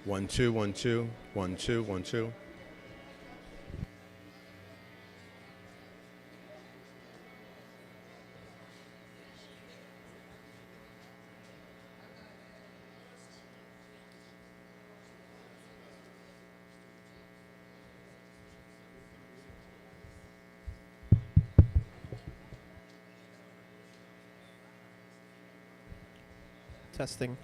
One, two, one, two, one, two, one, two. Testing.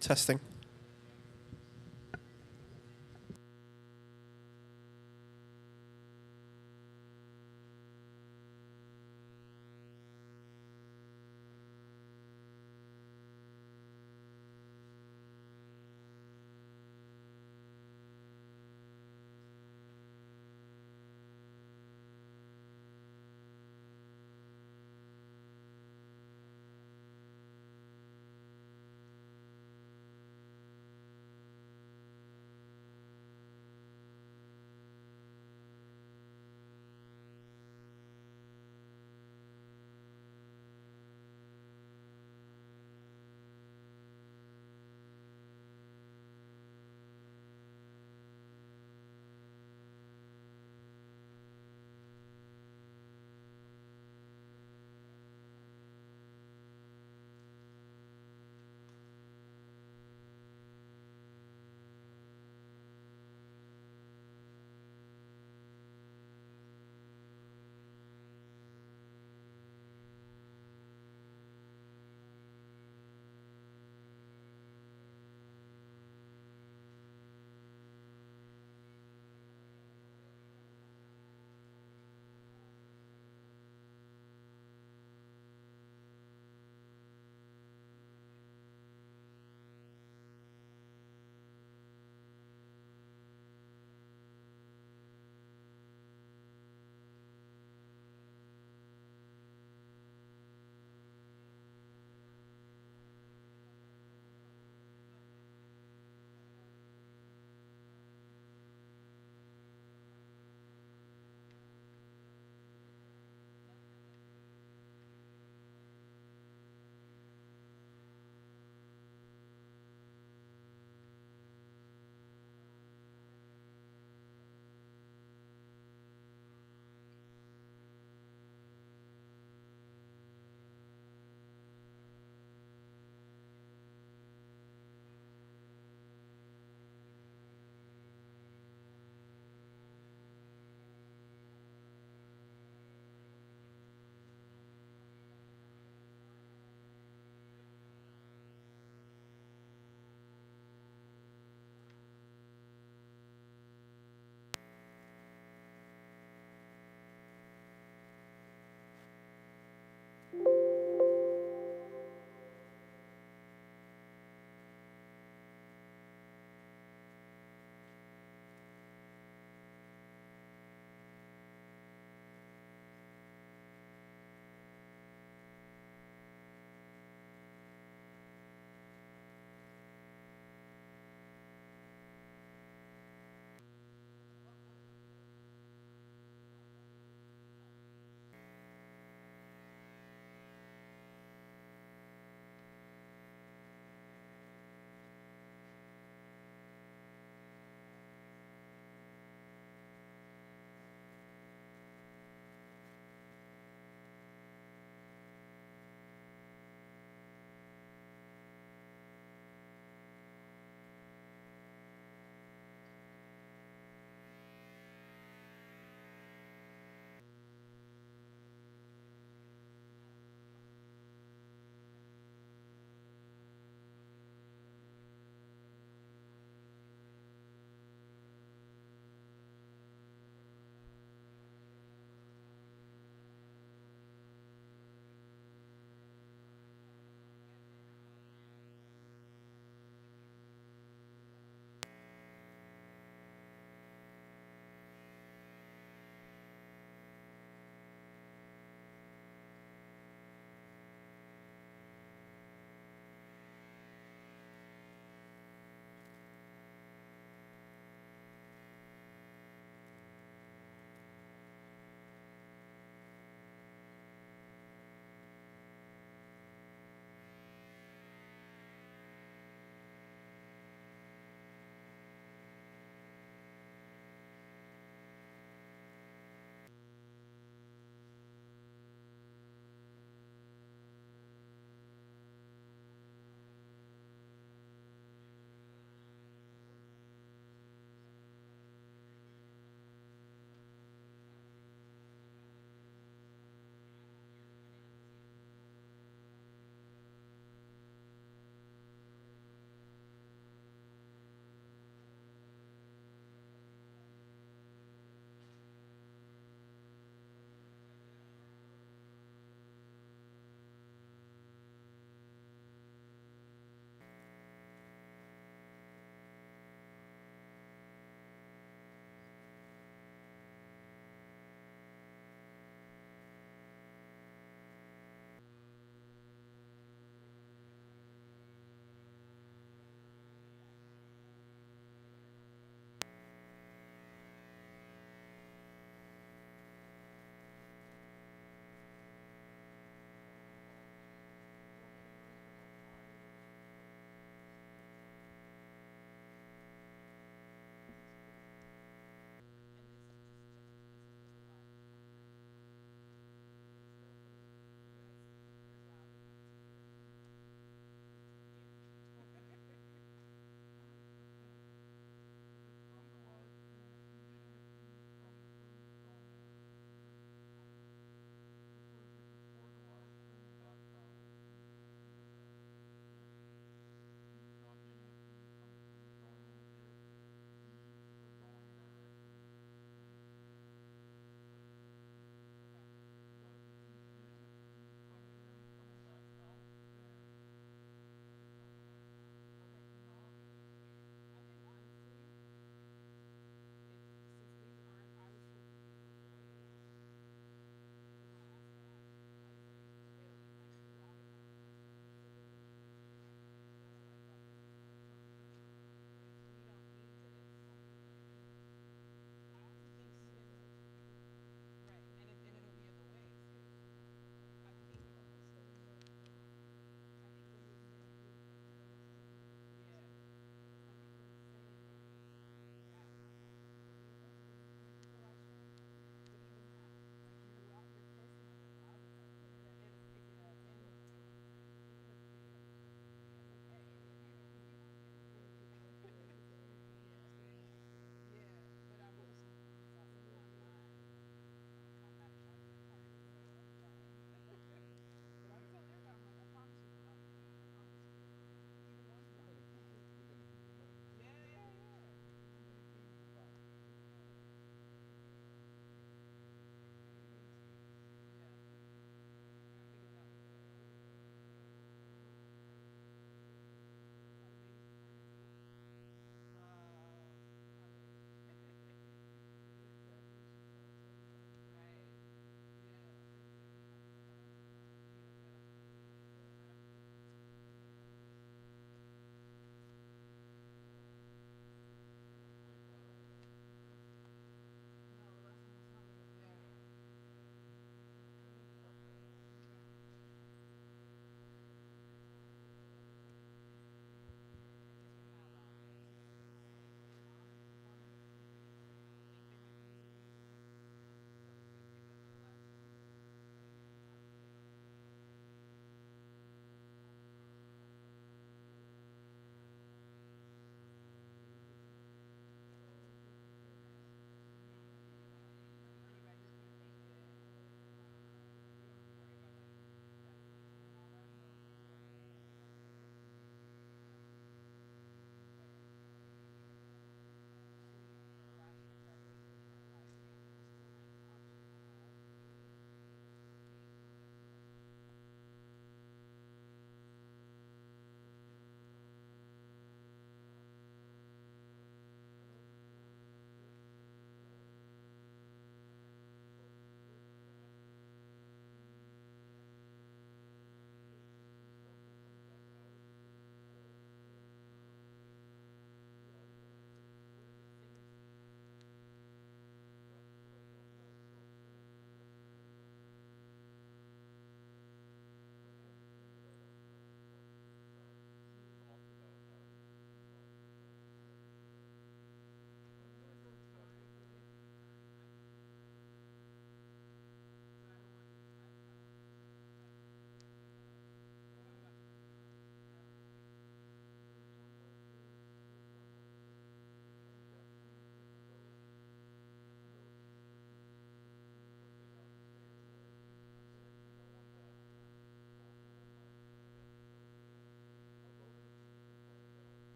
Testing.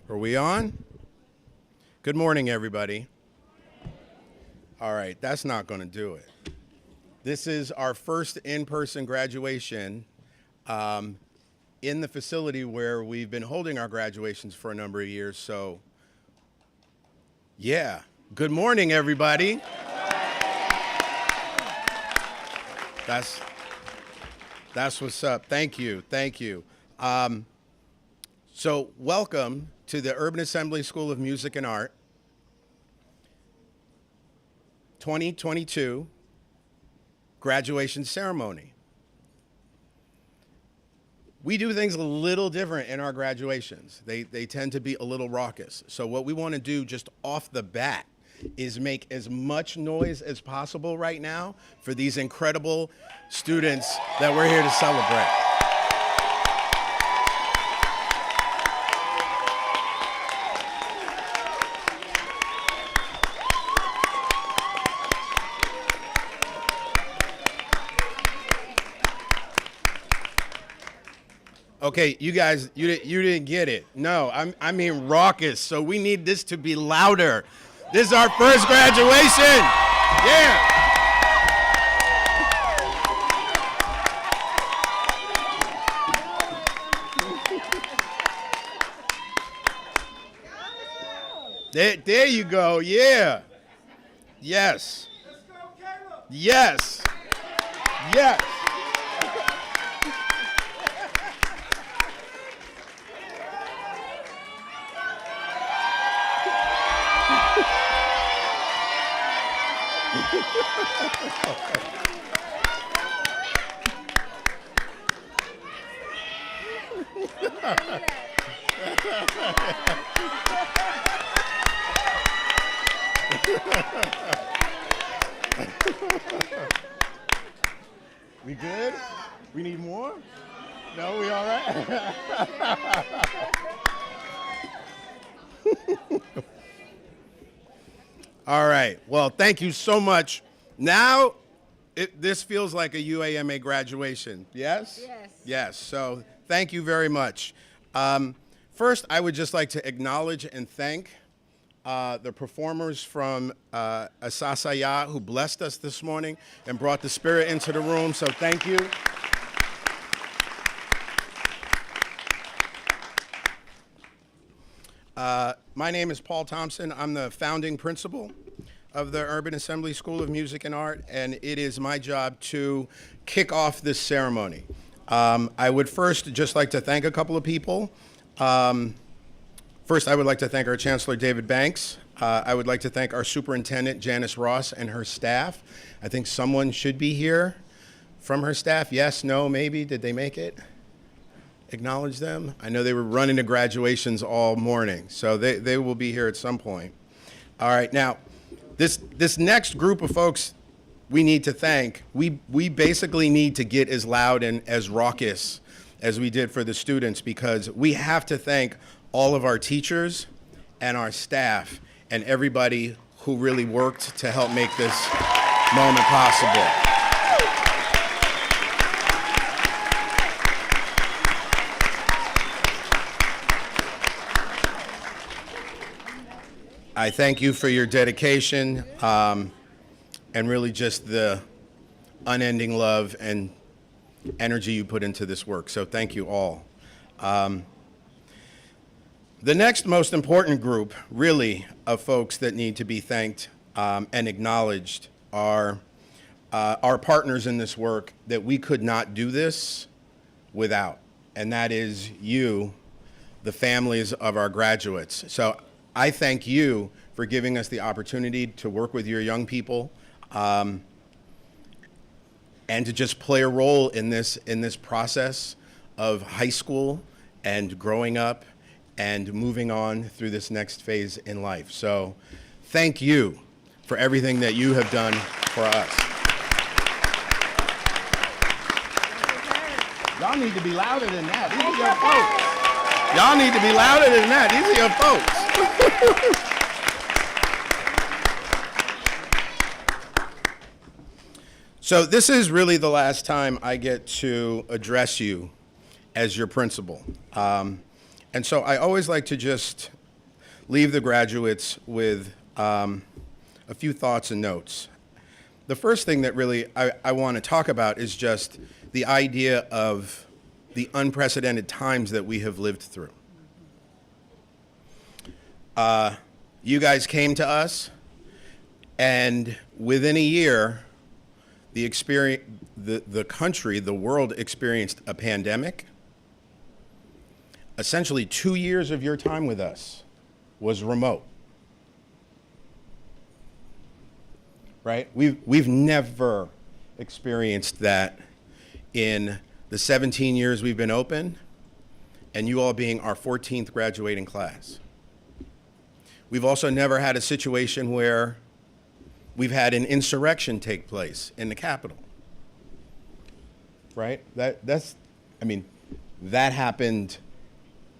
Are we on? Good morning, everybody. All right, that's not going to do it. This is our first in-person graduation in the facility where we've been holding our graduations for a number of years. So, yeah, good morning, everybody. That's what's up. Thank you. So welcome to the Urban Assembly School of Music and Art 2022 graduation ceremony. We do things a little different in our graduations. They tend to be a little raucous. So what we want to do just off the bat is make as much noise as possible right now for these incredible students that we're here to celebrate. Okay, you guys, you didn't get it. No, I mean raucous, so we need this to be louder. This is our first graduation. Yeah. There you go, yeah. Yes. Let's go, Caleb. Yes. Yes. We good? We need more? No, we all right? All right. Well, thank you so much. Now, this feels like a UAMA graduation. Yes? Yes. Yes. So thank you very much. First, I would just like to acknowledge and thank the performers from Asasaya who blessed us this morning and brought the spirit into the room. So thank you. My name is Paul Thompson. I'm the founding principal of the Urban Assembly School of Music and Art, and it is my job to kick off this ceremony. I would first just like to thank a couple of people. First, I would like to thank our Chancellor, David Banks. I would like to thank our Superintendent, Janice Ross, and her staff. I think someone should be here from her staff. Yes, no, maybe. Did they make it? Acknowledge them. I know they were running to graduations all morning, so they will be here at some point. All right, now, this next group of folks we need to thank, we basically need to get as loud and as raucous as we did for the students, because we have to thank all of our teachers and our staff and everybody who really worked to help make this moment possible. I thank you for your dedication and really just the unending love and energy you put into this work. So thank you all. The next most important group, really, of folks that need to be thanked and acknowledged are our partners in this work that we could not do this without, and that is you, the families of our graduates. So I thank you for giving us the opportunity to work with your young people and to just play a role in this process of high school and growing up and moving on through this next phase in life. So thank you for everything that you have done for us. Y'all need to be louder than that. These are your folks. Y'all need to be louder than that. These are your folks. So this is really the last time I get to address you as your principal. And so I always like to just leave the graduates with a few thoughts and notes. The first thing that really I want to talk about is just the idea of the unprecedented times that we have lived through. You guys came to us, and within a year, the country, the world experienced a pandemic. Essentially 2 years of your time with us was remote. Right? We've never experienced that in the 17 years we've been open, and you all being our 14th graduating class. We've also never had a situation where we've had an insurrection take place in the Capitol. Right? That happened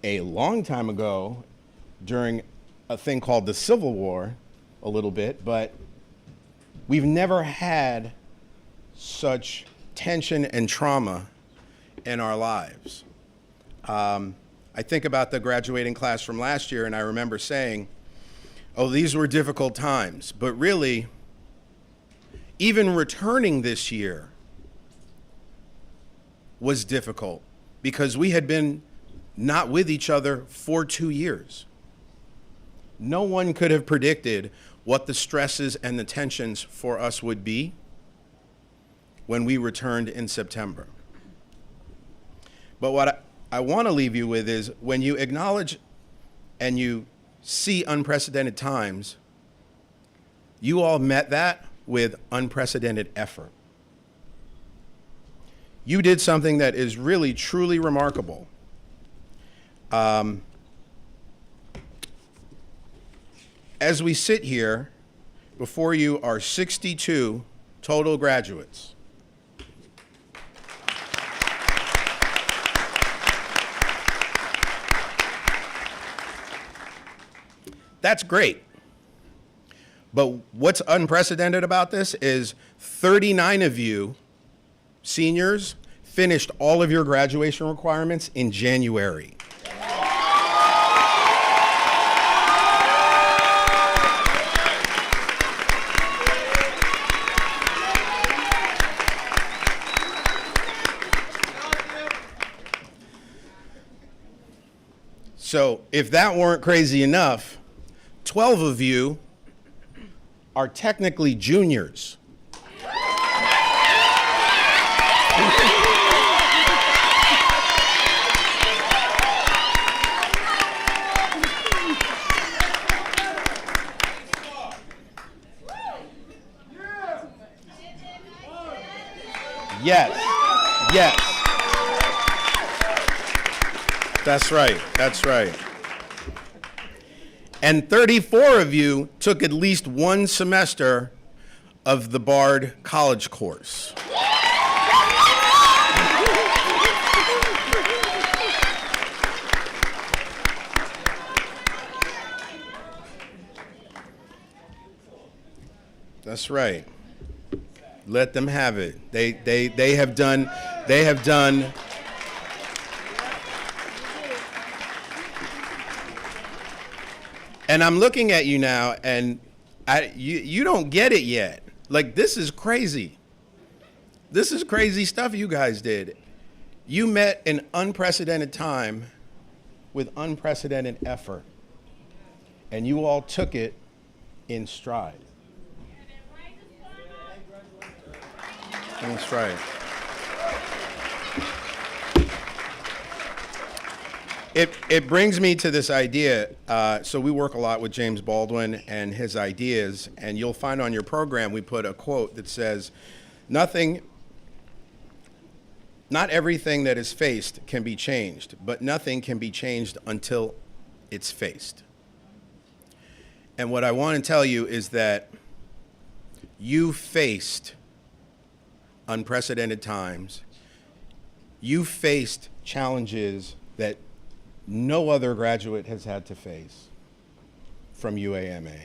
a long time ago during a thing called the Civil War, a little bit, but we've never had such tension and trauma in our lives. I think about the graduating class from last year, and I remember saying, oh, these were difficult times. But really, even returning this year was difficult because we had been not with each other for 2 years. No one could have predicted what the stresses and the tensions for us would be when we returned in September. But what I want to leave you with is when you acknowledge and you see unprecedented times, you all met that with unprecedented effort. You did something that is really, truly remarkable. As we sit here, before you are 62 total graduates. That's great. But what's unprecedented about this is 39 of you, seniors, finished all of your graduation requirements in January. So if that weren't crazy enough, 12 of you are technically juniors. Yes, yes. That's right, that's right. And 34 of you took at least one semester of the Bard College course. That's right. Let them have it. They have done. And I'm looking at you now, and you don't get it yet. Like, this is crazy. This is crazy stuff you guys did. You met an unprecedented time with unprecedented effort, and you all took it in stride. That's right. It brings me to this idea. So we work a lot with James Baldwin and his ideas, and you'll find on your program we put a quote that says, not everything that is faced can be changed, but nothing can be changed until it's faced. And what I want to tell you is that you faced unprecedented times. You faced challenges that no other graduate has had to face from UAMA.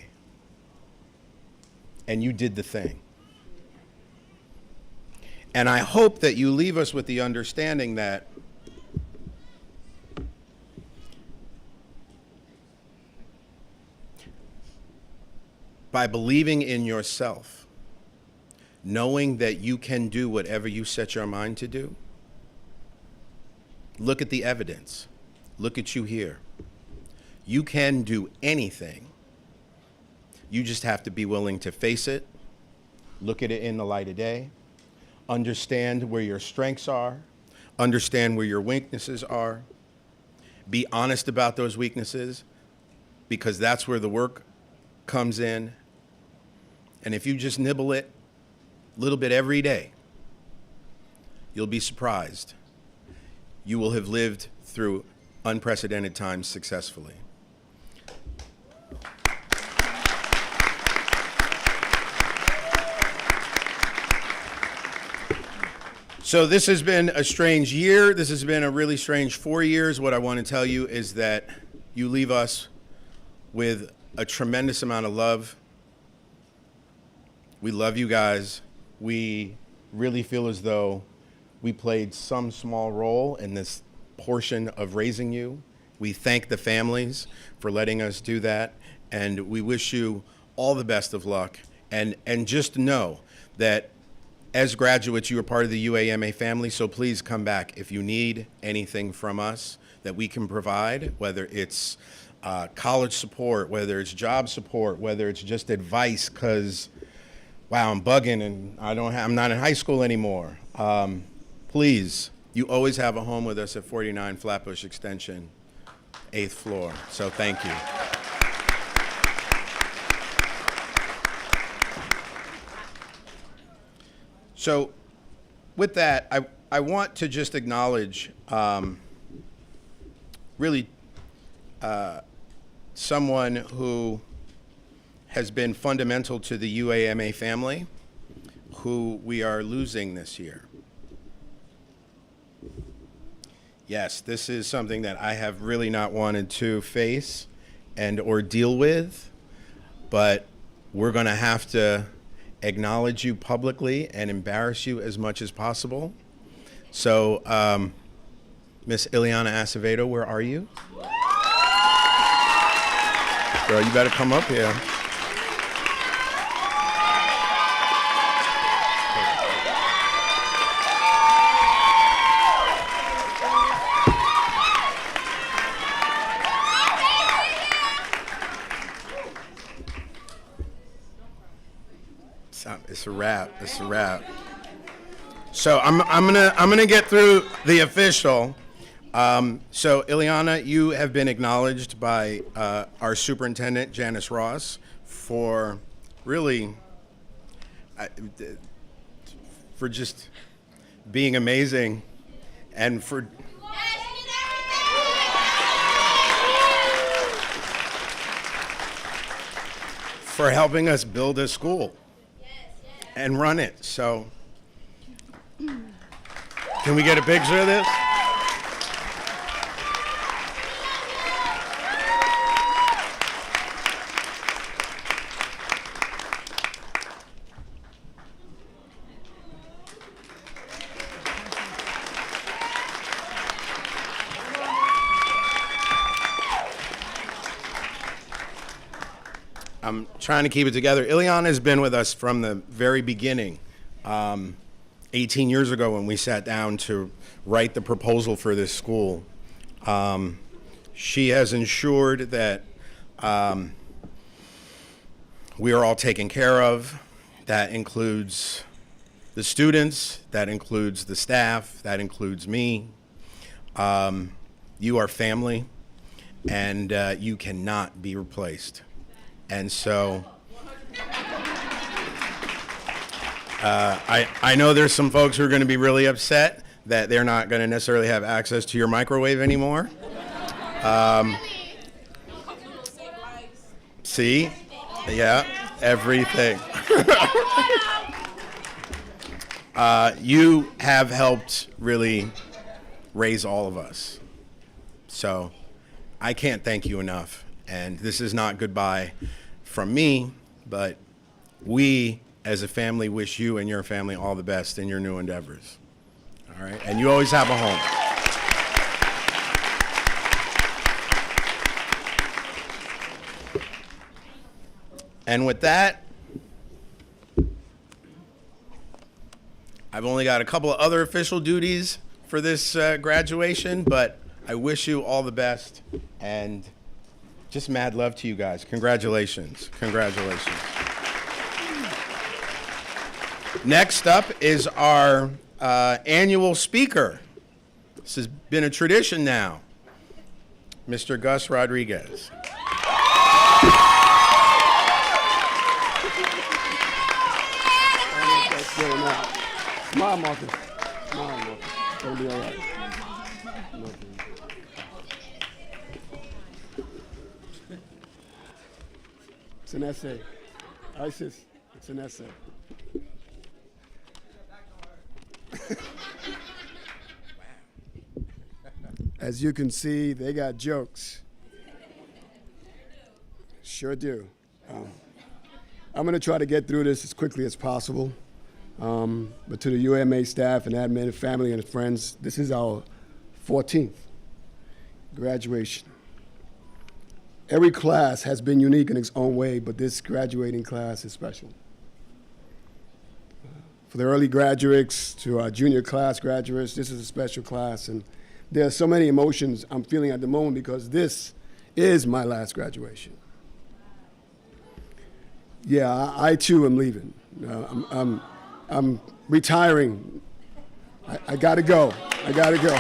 And you did the thing. And I hope that you leave us with the understanding that by believing in yourself, knowing that you can do whatever you set your mind to do. Look at the evidence. Look at you here. You can do anything. You just have to be willing to face it, look at it in the light of day, understand where your strengths are, understand where your weaknesses are, be honest about those weaknesses, because that's where the work comes in. And if you just nibble it a little bit every day, you'll be surprised. You will have lived through unprecedented times successfully. So this has been a strange year. This has been a really strange 4 years. What I want to tell you is that you leave us with a tremendous amount of love. We love you guys. We really feel as though we played some small role in this portion of raising you. We thank the families for letting us do that, and we wish you all the best of luck. And just know that as graduates, you are part of the UAMA family, so please come back if you need anything from us that we can provide, whether it's college support, whether it's job support, whether it's just advice, because, wow, I'm bugging and I'm not in high school anymore. Please, you always have a home with us at 49 Flatbush Extension, 8th floor. So thank you. So with that, I want to just acknowledge really someone who has been fundamental to the UAMA family, who we are losing this year. Yes, this is something that I have really not wanted to face and or deal with, but we're going to have to acknowledge you publicly and embarrass you as much as possible. So, Miss Ileana Acevedo, where are you? Girl, you better come up here. It's a wrap. It's a wrap. So I'm gonna get through the official. So Ileana, you have been acknowledged by our superintendent Janice Ross for really for just being amazing and for helping us build a school and run it. So, can we get a picture of this? I'm trying to keep it together. Ileana has been with us from the very beginning, 18 years ago when we sat down to write the proposal for this school. She has ensured that we are all taken care of. That includes the students, that includes the staff, that includes me. You are family, and you cannot be replaced. And so I know there's some folks who are going to be really upset that they're not going to necessarily have access to your microwave anymore. See? Yeah, everything. You have helped really raise all of us. So I can't thank you enough. And this is not goodbye from me, but we as a family wish you and your family all the best in your new endeavors. All right? And you always have a home. And with that, I've only got a couple of other official duties for this graduation, but I wish you all the best and just mad love to you guys. Congratulations. Congratulations. Next up is our annual speaker. This has been a tradition now. Mr. Gus Rodriguez. Smile, Marcus. Smile, Marcus. It's gonna be all right. It's an essay. ISIS, it's an essay. As you can see, they got jokes. Sure do. I'm going to try to get through this as quickly as possible. But to the UMA staff and admin and family and friends, this is our 14th graduation. Every class has been unique in its own way, but this graduating class is special. For the early graduates to our junior class graduates, this is a special class, and there are so many emotions I'm feeling at the moment because this is my last graduation. Yeah, I too am leaving. I'm retiring. I gotta go. I gotta go.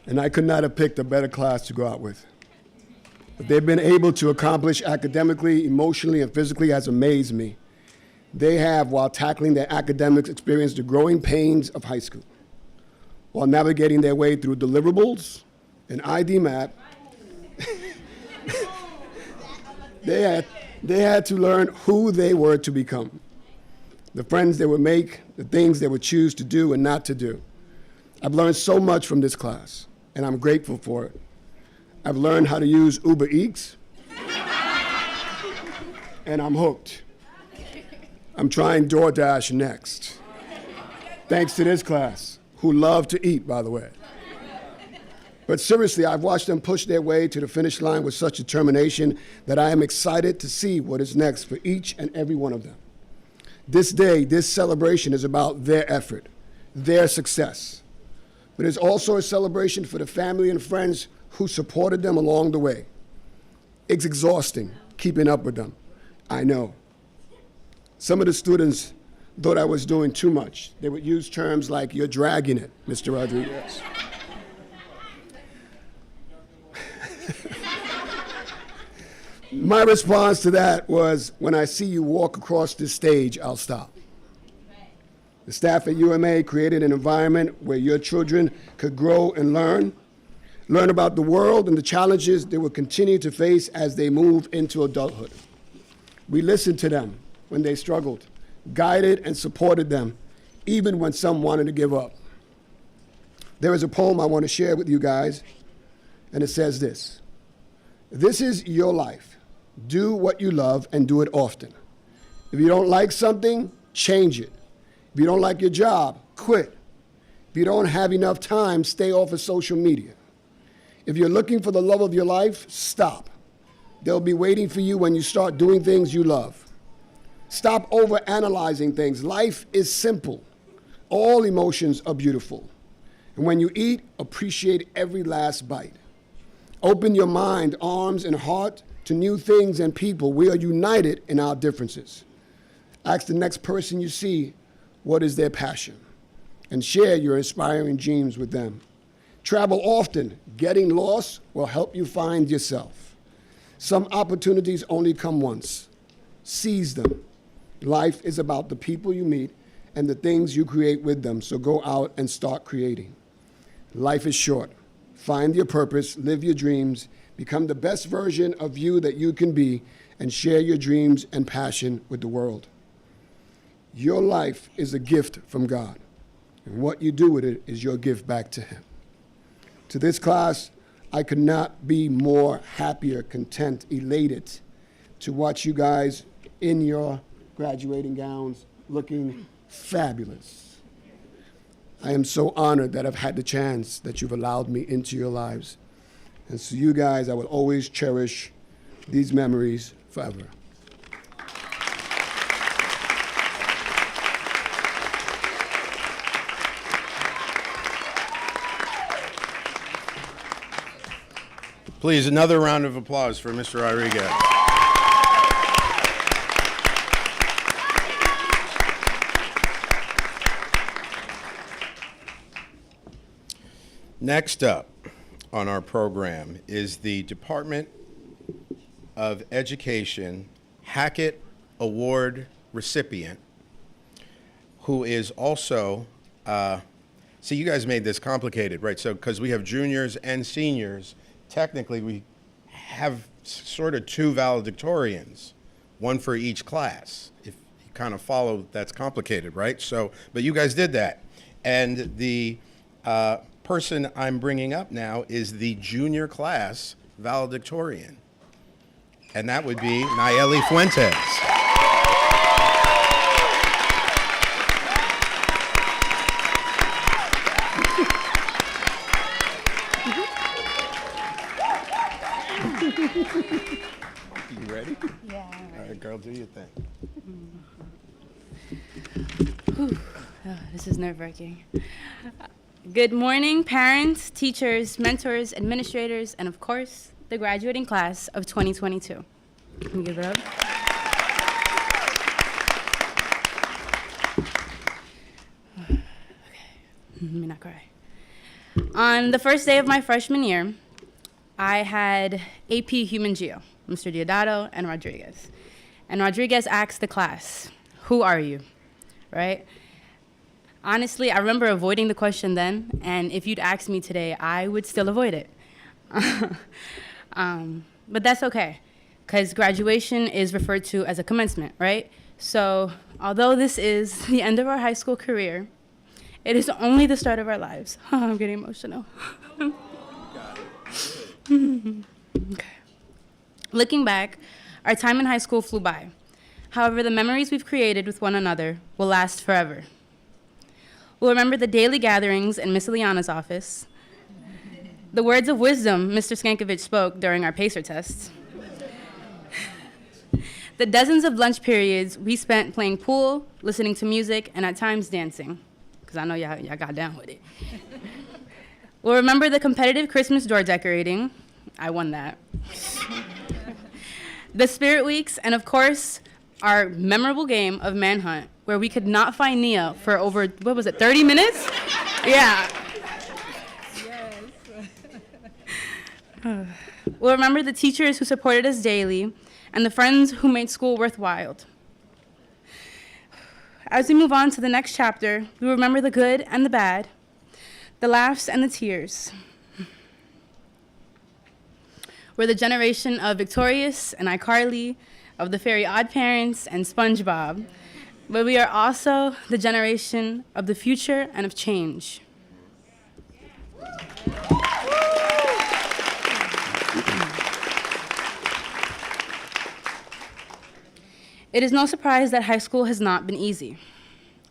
And I could not have picked a better class to go out with. What they've been able to accomplish academically, emotionally, and physically has amazed me. They have, while tackling their academics, experienced the growing pains of high school, while navigating their way through deliverables, an ID map. They had to learn who they were to become, the friends they would make, the things they would choose to do and not to do. I've learned so much from this class, and I'm grateful for it. I've learned how to use Uber Eats, and I'm hooked. I'm trying DoorDash next, thanks to this class, who love to eat, by the way. But seriously, I've watched them push their way to the finish line with such determination that I am excited to see what is next for each and every one of them. This day, this celebration is about their effort, their success. But it's also a celebration for the family and friends who supported them along the way. It's exhausting keeping up with them, I know. Some of the students thought I was doing too much. They would use terms like, "You're dragging it, Mr. Rodriguez." My response to that was, when I see you walk across this stage, I'll stop. The staff at UMA created an environment where your children could grow and learn about the world and the challenges they will continue to face as they move into adulthood. We listened to them when they struggled, guided and supported them, even when some wanted to give up. There is a poem I want to share with you guys, and it says this: "This is your life. Do what you love and do it often. If you don't like something, change it. If you don't like your job, quit. If you don't have enough time, stay off of social media. If you're looking for the love of your life, stop. They'll be waiting for you when you start doing things you love. Stop overanalyzing things. Life is simple. All emotions are beautiful. And when you eat, appreciate every last bite. Open your mind, arms, and heart to new things and people. We are united in our differences. Ask the next person you see what is their passion, and share your inspiring dreams with them. Travel often. Getting lost will help you find yourself. Some opportunities only come once. Seize them. Life is about the people you meet and the things you create with them, so go out and start creating. Life is short. Find your purpose, live your dreams, become the best version of you that you can be, and share your dreams and passion with the world. Your life is a gift from God, and what you do with it is your gift back to Him. To this class, I could not be more happier, content, elated to watch you guys in your graduating gowns looking fabulous. I am so honored that I've had the chance that you've allowed me into your lives. And so you guys, I will always cherish these memories forever. Please, another round of applause for Mr. Rodriguez. Next up on our program is the Department of Education Hackett Award recipient, who is also, see, you guys made this complicated, right? So, because we have juniors and seniors, technically we have sort of two valedictorians, one for each class. If you kind of follow, that's complicated, right? So, but you guys did that. And the person I'm bringing up now is the junior class valedictorian. And that would be Nayeli Fuentes. You ready? Yeah. All right, girl, do your thing. Oh, this is nerve-wracking. Good morning, parents, teachers, mentors, administrators, and of course, the graduating class of 2022. Can we give it up? Okay, let me not cry. On the first day of my freshman year, I had AP Human Geo, Mr. Diodato and Rodriguez. And Rodriguez asked the class, "Who are you?" Right? Honestly, I remember avoiding the question then, and if you'd asked me today, I would still avoid it. But that's okay, because graduation is referred to as a commencement, right? So although this is the end of our high school career, it is only the start of our lives. I'm getting emotional. Okay. Looking back, our time in high school flew by. However, the memories we've created with one another will last forever. We'll remember the daily gatherings in Miss Ileana's office, the words of wisdom Mr. Skankovich spoke during our PACER tests, the dozens of lunch periods we spent playing pool, listening to music, and at times dancing, because I know y'all got down with it. We'll remember the competitive Christmas door decorating. I won that. The spirit weeks, and of course, our memorable game of Manhunt, where we could not find Nia for over, 30 minutes? Yeah. Yes. We'll remember the teachers who supported us daily and the friends who made school worthwhile. As we move on to the next chapter, we remember the good and the bad, the laughs and the tears. We're the generation of Victorious and iCarly, of the Very Odd Parents and SpongeBob, but we are also the generation of the future and of change. It is no surprise that high school has not been easy.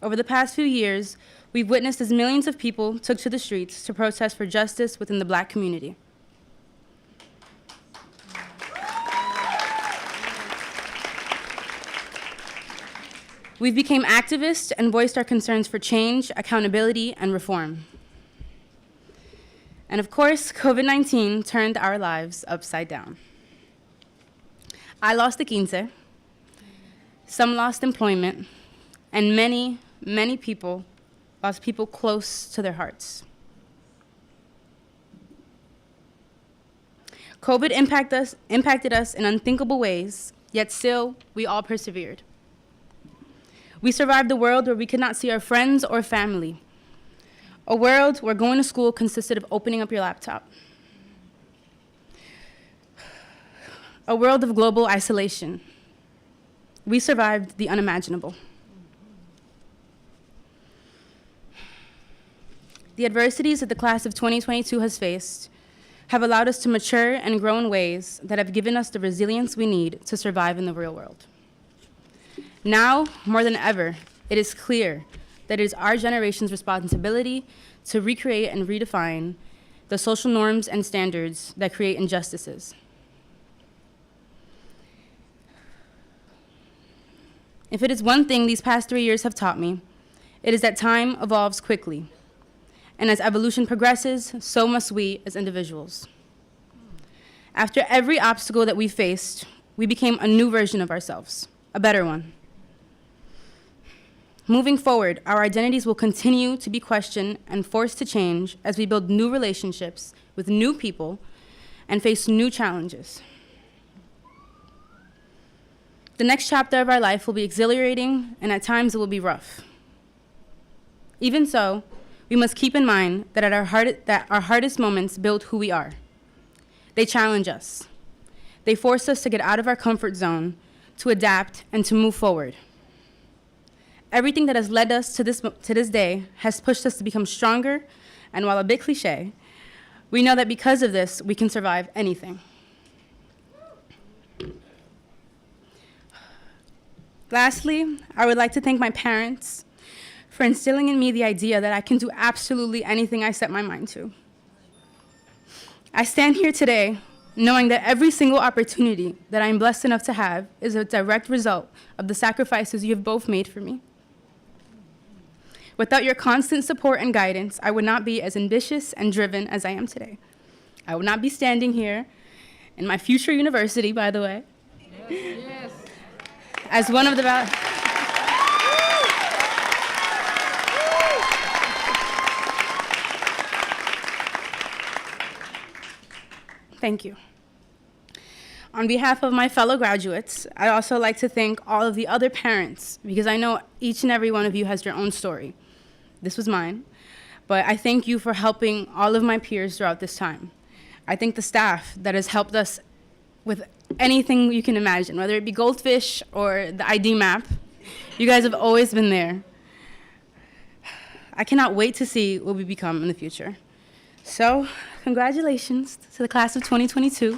Over the past few years, we've witnessed as millions of people took to the streets to protest for justice within the Black community. We've become activists and voiced our concerns for change, accountability, and reform. And of course, COVID-19 turned our lives upside down. I lost a quince, some lost employment, and many, many people lost people close to their hearts. COVID impacted us in unthinkable ways, yet still, we all persevered. We survived a world where we could not see our friends or family. A world where going to school consisted of opening up your laptop. A world of global isolation. We survived the unimaginable. The adversities that the class of 2022 has faced have allowed us to mature and grow in ways that have given us the resilience we need to survive in the real world. Now, more than ever, it is clear that it is our generation's responsibility to recreate and redefine the social norms and standards that create injustices. If it is one thing these past 3 years have taught me, it is that time evolves quickly. And as evolution progresses, so must we as individuals. After every obstacle that we faced, we became a new version of ourselves, a better one. Moving forward, our identities will continue to be questioned and forced to change as we build new relationships with new people and face new challenges. The next chapter of our life will be exhilarating, and at times it will be rough. Even so, we must keep in mind that our hardest moments build who we are. They challenge us. They force us to get out of our comfort zone, to adapt, and to move forward. Everything that has led us to this day has pushed us to become stronger, and while a bit cliche, we know that because of this, we can survive anything. Lastly, I would like to thank my parents for instilling in me the idea that I can do absolutely anything I set my mind to. I stand here today knowing that every single opportunity that I'm blessed enough to have is a direct result of the sacrifices you have both made for me. Without your constant support and guidance, I would not be as ambitious and driven as I am today. I would not be standing here in my future university, by the way, yes. As one of the Thank you. On behalf of my fellow graduates, I'd also like to thank all of the other parents, because I know each and every one of you has your own story. This was mine, but I thank you for helping all of my peers throughout this time. I thank the staff that has helped us with anything you can imagine, whether it be Goldfish or the ID map. You guys have always been there. I cannot wait to see what we become in the future. So, congratulations to the class of 2022.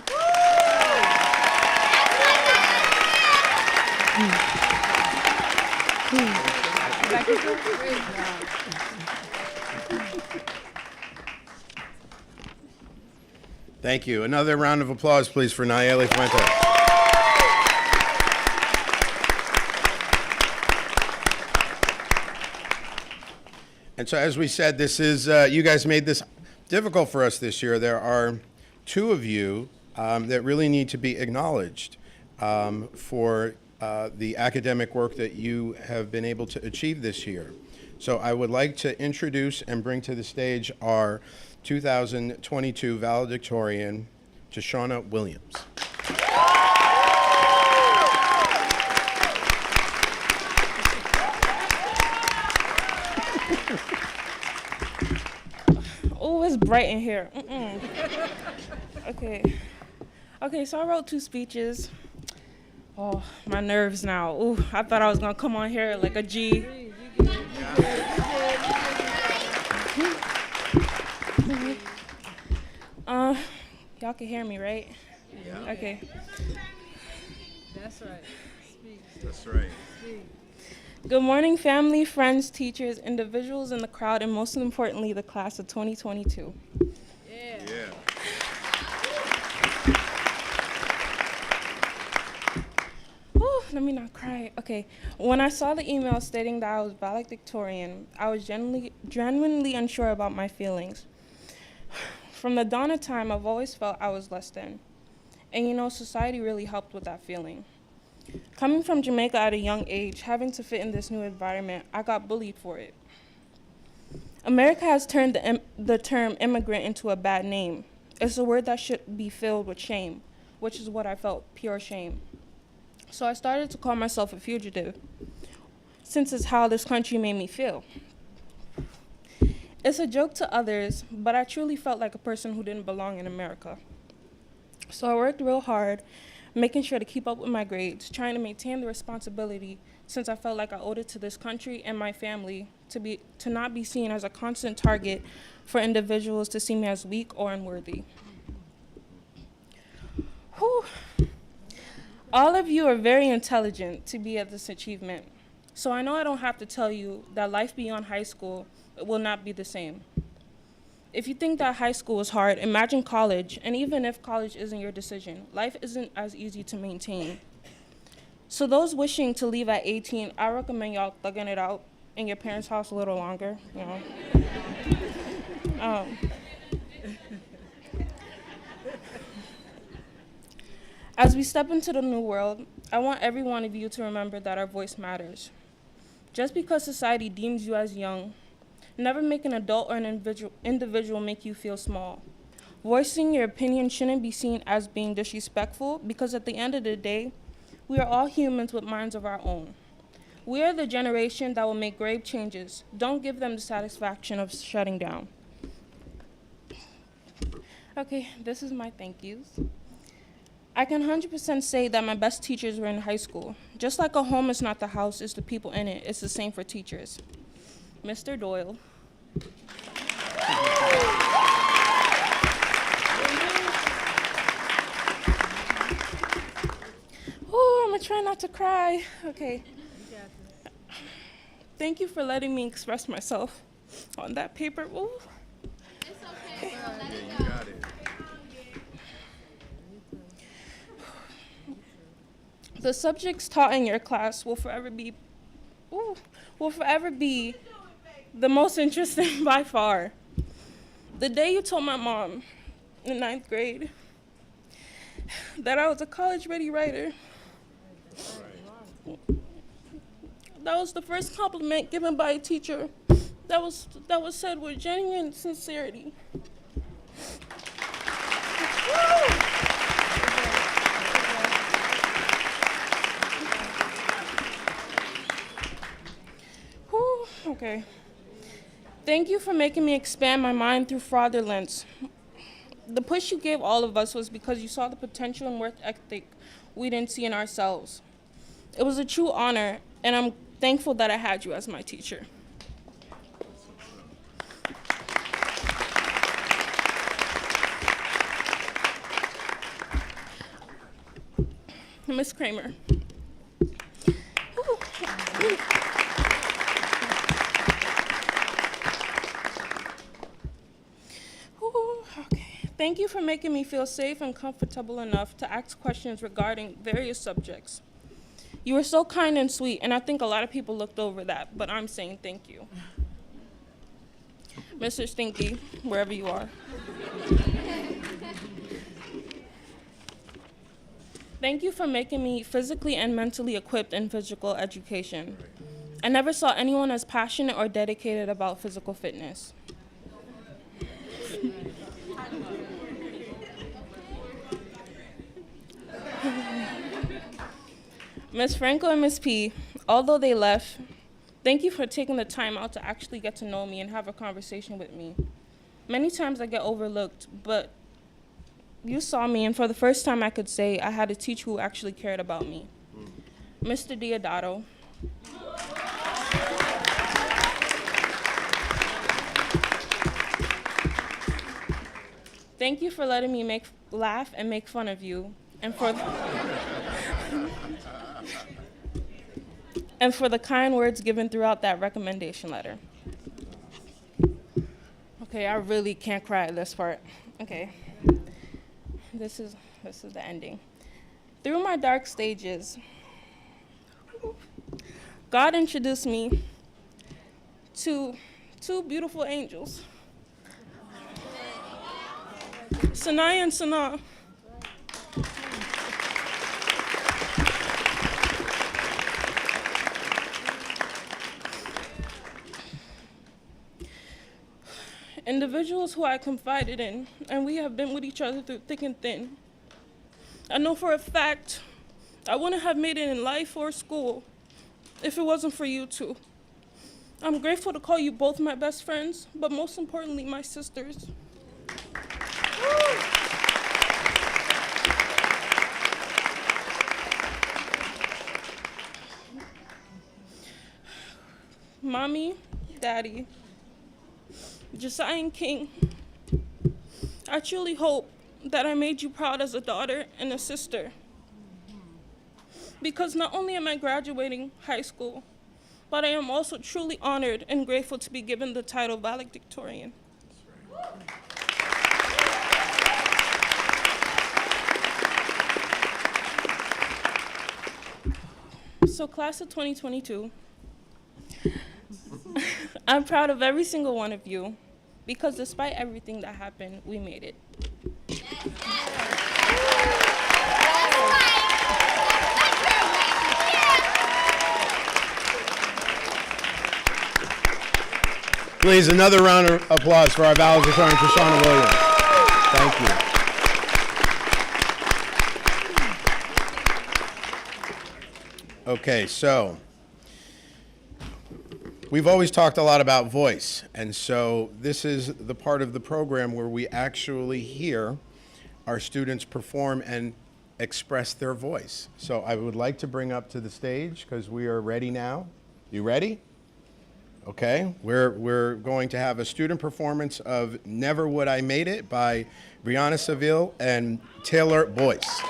Thank you. Another round of applause, please, for Nayeli Fuentes. And so, as we said, this is, you guys made this difficult for us this year. There are two of you that really need to be acknowledged for the academic work that you have been able to achieve this year. So I would like to introduce and bring to the stage our 2022 Valedictorian, Tashana Williams. Oh, it's bright in here. Okay, so I wrote 2 speeches. Oh, my nerves now. Ooh, I thought I was gonna come on here like a G. Y'all can hear me, right? Yeah. Okay. That's right. Speak. That's right. Speak. Good morning, family, friends, teachers, individuals in the crowd, and most importantly, the class of 2022. Yeah. Whew, let me not cry. Okay. When I saw the email stating that I was valedictorian, I was genuinely unsure about my feelings. From the dawn of time, I've always felt I was less than. And you know, society really helped with that feeling. Coming from Jamaica at a young age, having to fit in this new environment, I got bullied for it. America has turned the term immigrant into a bad name. It's a word that should be filled with shame, which is what I felt, pure shame. So I started to call myself a fugitive, since it's how this country made me feel. It's a joke to others, but I truly felt like a person who didn't belong in America. So I worked real hard, making sure to keep up with my grades, trying to maintain the responsibility, since I felt like I owed it to this country and my family to not be seen as a constant target for individuals to see me as weak or unworthy. Whew. All of you are very intelligent to be at this achievement. So I know I don't have to tell you that life beyond high school will not be the same. If you think that high school is hard, imagine college, and even if college isn't your decision, life isn't as easy to maintain. So those wishing to leave at 18, I recommend y'all thugging it out in your parents' house a little longer, you know. As we step into the new world, I want every one of you to remember that our voice matters. Just because society deems you as young, never make an adult or an individual make you feel small. Voicing your opinion shouldn't be seen as being disrespectful, because at the end of the day, we are all humans with minds of our own. We are the generation that will make grave changes. Don't give them the satisfaction of shutting down. Okay, this is my thank yous. I can 100% say that my best teachers were in high school. Just like a home is not the house, it's the people in it. It's the same for teachers. Mr. Doyle. Oh, I'm gonna try not to cry. Okay. Thank you for letting me express myself on that paper. Ooh. It's okay, girl. Let it You go. got it. The subjects taught in your class will forever be the most interesting by far. The day you told my mom in 9th grade that I was a college-ready writer, that was the first compliment given by a teacher that was said with genuine sincerity. Whew, okay. Thank you for making me expand my mind through fraudulence. The push you gave all of us was because you saw the potential and work ethic we didn't see in ourselves. It was a true honor, and I'm thankful that I had you as my teacher. Miss Kramer. Okay. Thank you for making me feel safe and comfortable enough to ask questions regarding various subjects. You were so kind and sweet, and I think a lot of people looked over that, but I'm saying thank you. Mr. Stinky, wherever you are. Thank you for making me physically and mentally equipped in physical education. I never saw anyone as passionate or dedicated about physical fitness. Ms. Franco and Ms. P, although they left, thank you for taking the time out to actually get to know me and have a conversation with me. Many times I get overlooked, but you saw me, and for the first time I could say I had a teacher who actually cared about me. Mr. Diodato. Thank you for letting me laugh and make fun of you, and for the kind words given throughout that recommendation letter. Okay, I really can't cry at this part. Okay. This is the ending. Through my dark stages, God introduced me to two beautiful angels, Sanaya and Sana. Individuals who I confided in, and we have been with each other through thick and thin. I know for a fact I wouldn't have made it in life or school if it wasn't for you two. I'm grateful to call you both my best friends, but most importantly, my sisters. Mommy, Daddy, Josiah and King, I truly hope that I made you proud as a daughter and a sister. Because not only am I graduating high school, but I am also truly honored and grateful to be given the title Valedictorian. So class of 2022, I'm proud of every single one of you because despite everything that happened, we made it. Please, another round of applause for our valedictorian, Trishana Williams. Thank you. Okay, so we've always talked a lot about voice, and so this is the part of the program where we actually hear our students perform and express their voice. So I would like to bring up to the stage, because we are ready now. You ready? Okay, we're going to have a student performance of Never Would I Made It by Brianna Seville and Taylor Boyce.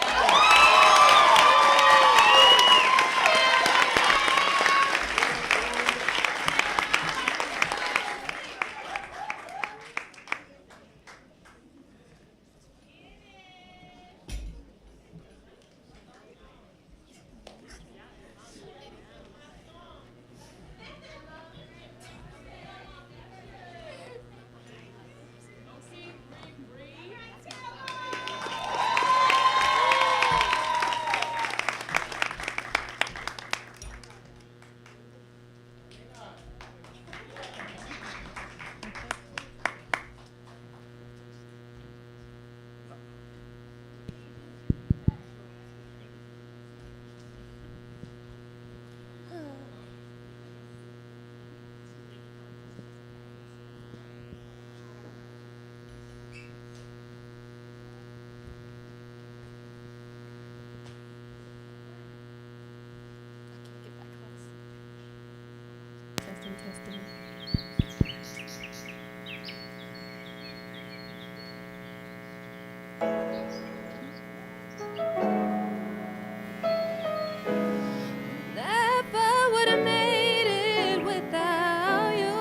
Never would have made it without you.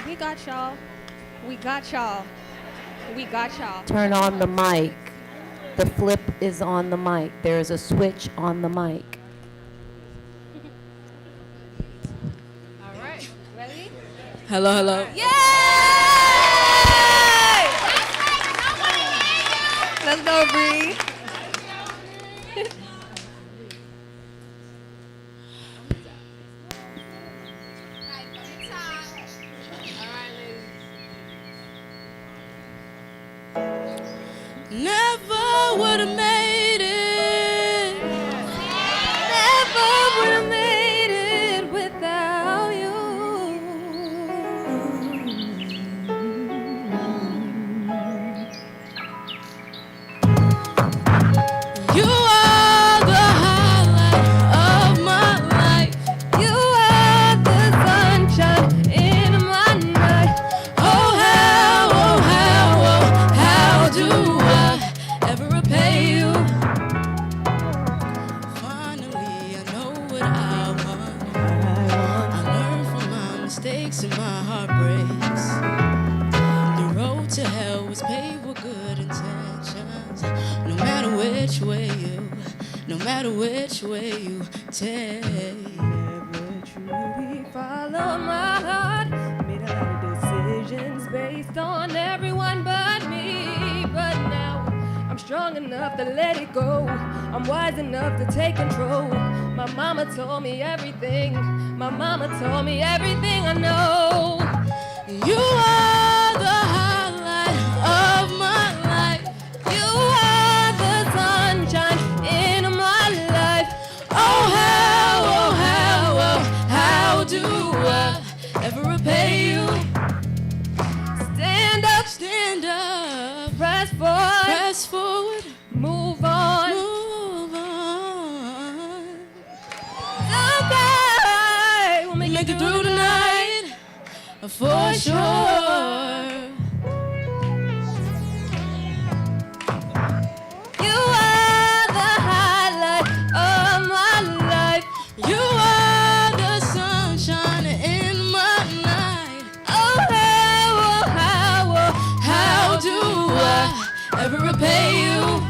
We got y'all. We got y'all. We got y'all. Turn on the mic. The flip is on the mic. There is a switch on the mic. All right. Ready? Hello, hello. Yay! Let's go, Bree. Never would have made it. Never would have made it without you. You are the highlight of my life. You are the sunshine in my night. Oh how do I ever repay you? Finally, I know what I want. I learned from my mistakes and my heartbreaks. The road to hell was paved with good intentions. No matter which way you take. Never truly follow my heart. Made a lot of decisions based on everyone but me. But now I'm strong enough to let it go. I'm wise enough to take control. My mama told me everything. My mama told me everything I know. You are the highlight of my life. You are for sure. You are the highlight of my life. You are the sunshine in my night. Oh, how do I ever repay you?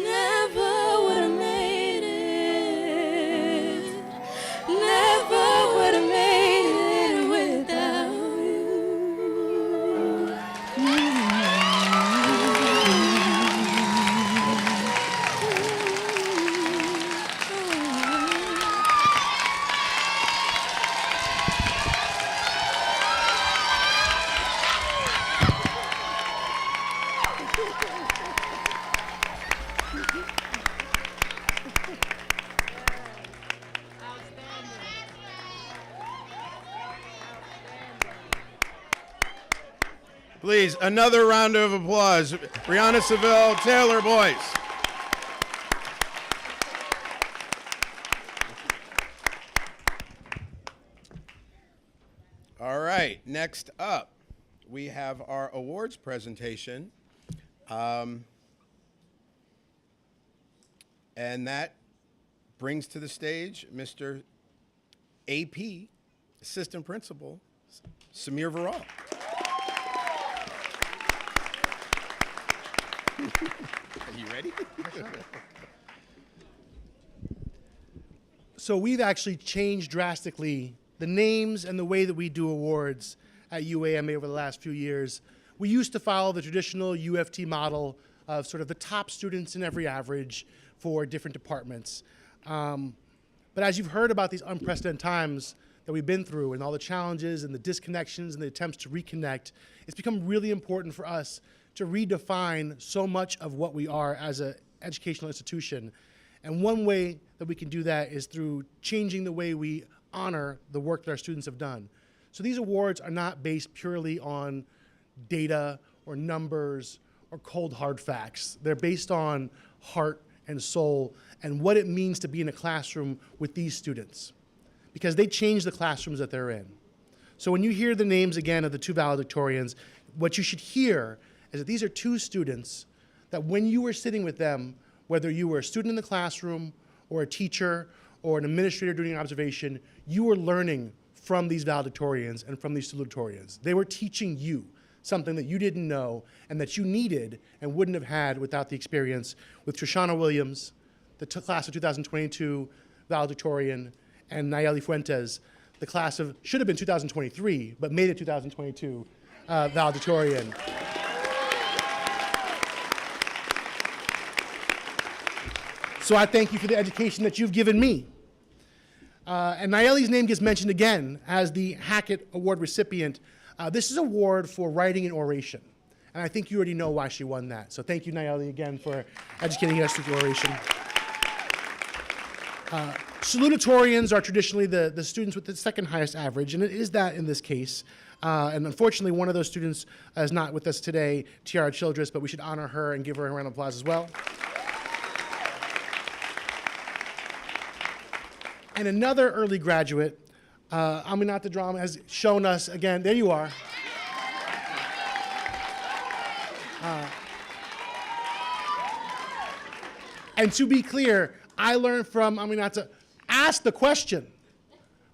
Never would have made it. Never would have made it without you. Please, another round of applause. Brianna Seville, Taylor Boyce. All right, next up, we have our awards presentation. And that brings to the stage Mr. AP, Assistant Principal, Samir Viral. Are you ready? So we've actually changed drastically the names and the way that we do awards at UAMA over the last few years. We used to follow the traditional UFT model of sort of the top students in every average for different departments. But as you've heard about these unprecedented times that we've been through and all the challenges and the disconnections and the attempts to reconnect, it's become really important for us to redefine so much of what we are as an educational institution. And one way that we can do that is through changing the way we honor the work that our students have done. So these awards are not based purely on data or numbers or cold hard facts. They're based on heart and soul and what it means to be in a classroom with these students, because they change the classrooms that they're in. So when you hear the names again of the two valedictorians, what you should hear is that these are two students that when you were sitting with them, whether you were a student in the classroom or a teacher or an administrator doing an observation, you were learning from these valedictorians and from these salutatorians. They were teaching you something that you didn't know and that you needed and wouldn't have had without the experience with Trishana Williams, the class of 2022 valedictorian, and Nayeli Fuentes, the class of, should have been 2023, but made it 2022 valedictorian. So I thank you for the education that you've given me. And Nayeli's name gets mentioned again as the Hackett Award recipient. This is an award for writing and oration. And I think you already know why she won that. So thank you, Nayeli, again for educating us through oration. Salutatorians are traditionally the students with the second highest average, and it is that in this case. And unfortunately, one of those students is not with us today, Tiara Childress, but we should honor her and give her a round of applause as well. And another early graduate, Aminata Drama, has shown us again, there you are. And to be clear, I learned from Aminata, ask the question,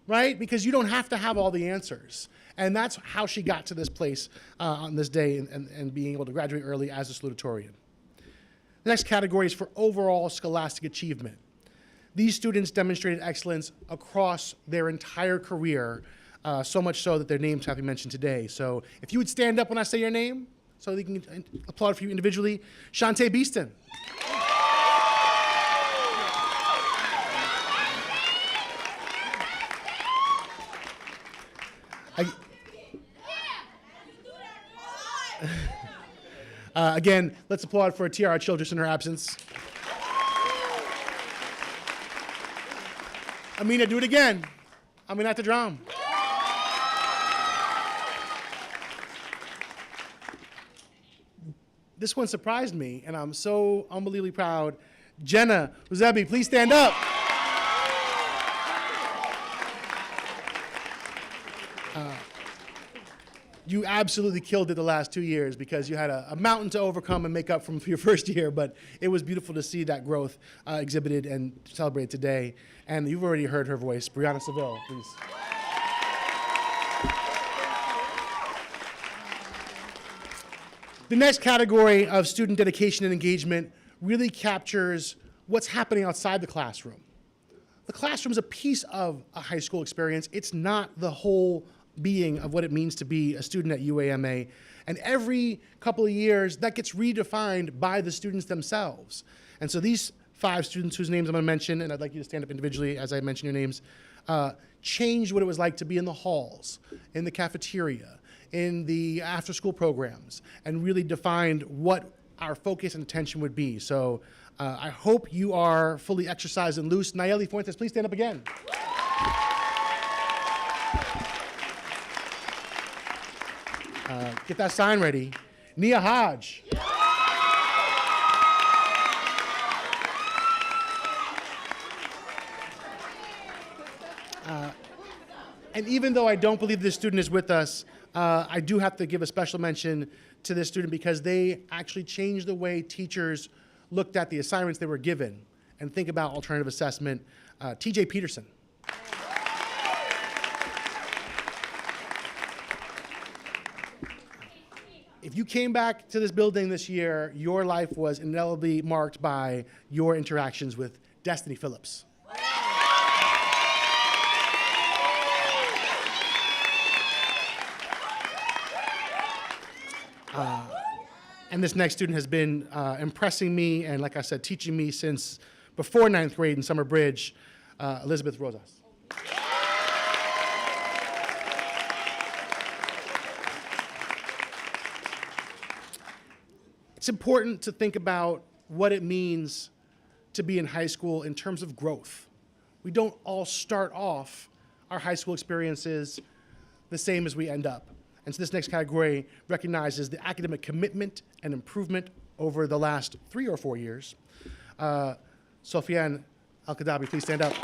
right? Because you don't have to have all the answers. And that's how she got to this place on this day and being able to graduate early as a salutatorian. The next category is for overall scholastic achievement. These students demonstrated excellence across their entire career, so much so that their names have to be mentioned today. So if you would stand up when I say your name, so they can applaud for you individually. Shantae Beeston. Again, let's applaud for Tiara Childress in her absence. Amina, do it again. Amina at the drum. This one surprised me, and I'm so unbelievably proud. Jenna Uzebi, please stand up. you absolutely killed it the last 2 years because you had a mountain to overcome and make up from your first year, but it was beautiful to see that growth exhibited and celebrated today. And you've already heard her voice. Brianna Seville, please. The next category of student dedication and engagement really captures what's happening outside the classroom. The classroom is a piece of a high school experience. It's not the whole being of what it means to be a student at UAMA. And every couple of years, that gets redefined by the students themselves. And so these 5 students whose names I'm going to mention, and I'd like you to stand up individually as I mention your names, changed what it was like to be in the halls, in the cafeteria, in the after-school programs, and really defined what our focus and attention would be. So I hope you are fully exercised and loose. Nayeli Fuentes, please stand up again. Get that sign ready. Nia Hodge. And even though I don't believe this student is with us, I do have to give a special mention to this student because they actually changed the way teachers looked at the assignments they were given and think about alternative assessment. TJ Peterson. If you came back to this building this year, your life was indelibly marked by your interactions with Destiny Phillips. And this next student has been impressing me and, like I said, teaching me since before 9th grade in Summer Bridge, Elizabeth Rosas. It's important to think about what it means to be in high school in terms of growth. We don't all start off our high school experiences the same as we end up. And so this next category recognizes the academic commitment and improvement over the last 3 or 4 years. Sofiane Al-Kadabi, please stand up.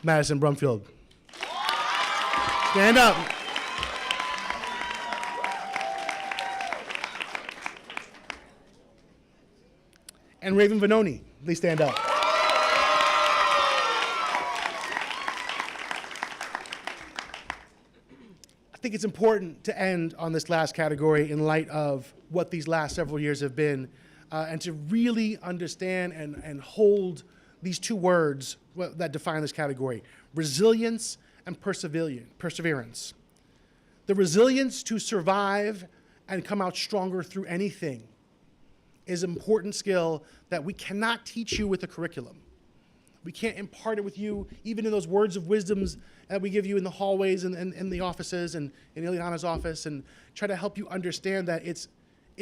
Madison Brumfield. Stand up. And Raven Vanoni, please stand up. I think it's important to end on this last category in light of what these last several years have been, and to really understand and hold these 2 words that define this category: resilience and perseverance. The resilience to survive and come out stronger through anything is an important skill that we cannot teach you with a curriculum. We can't impart it with you, even in those words of wisdoms that we give you in the hallways and in the offices and in Ileana's office, and try to help you understand that it's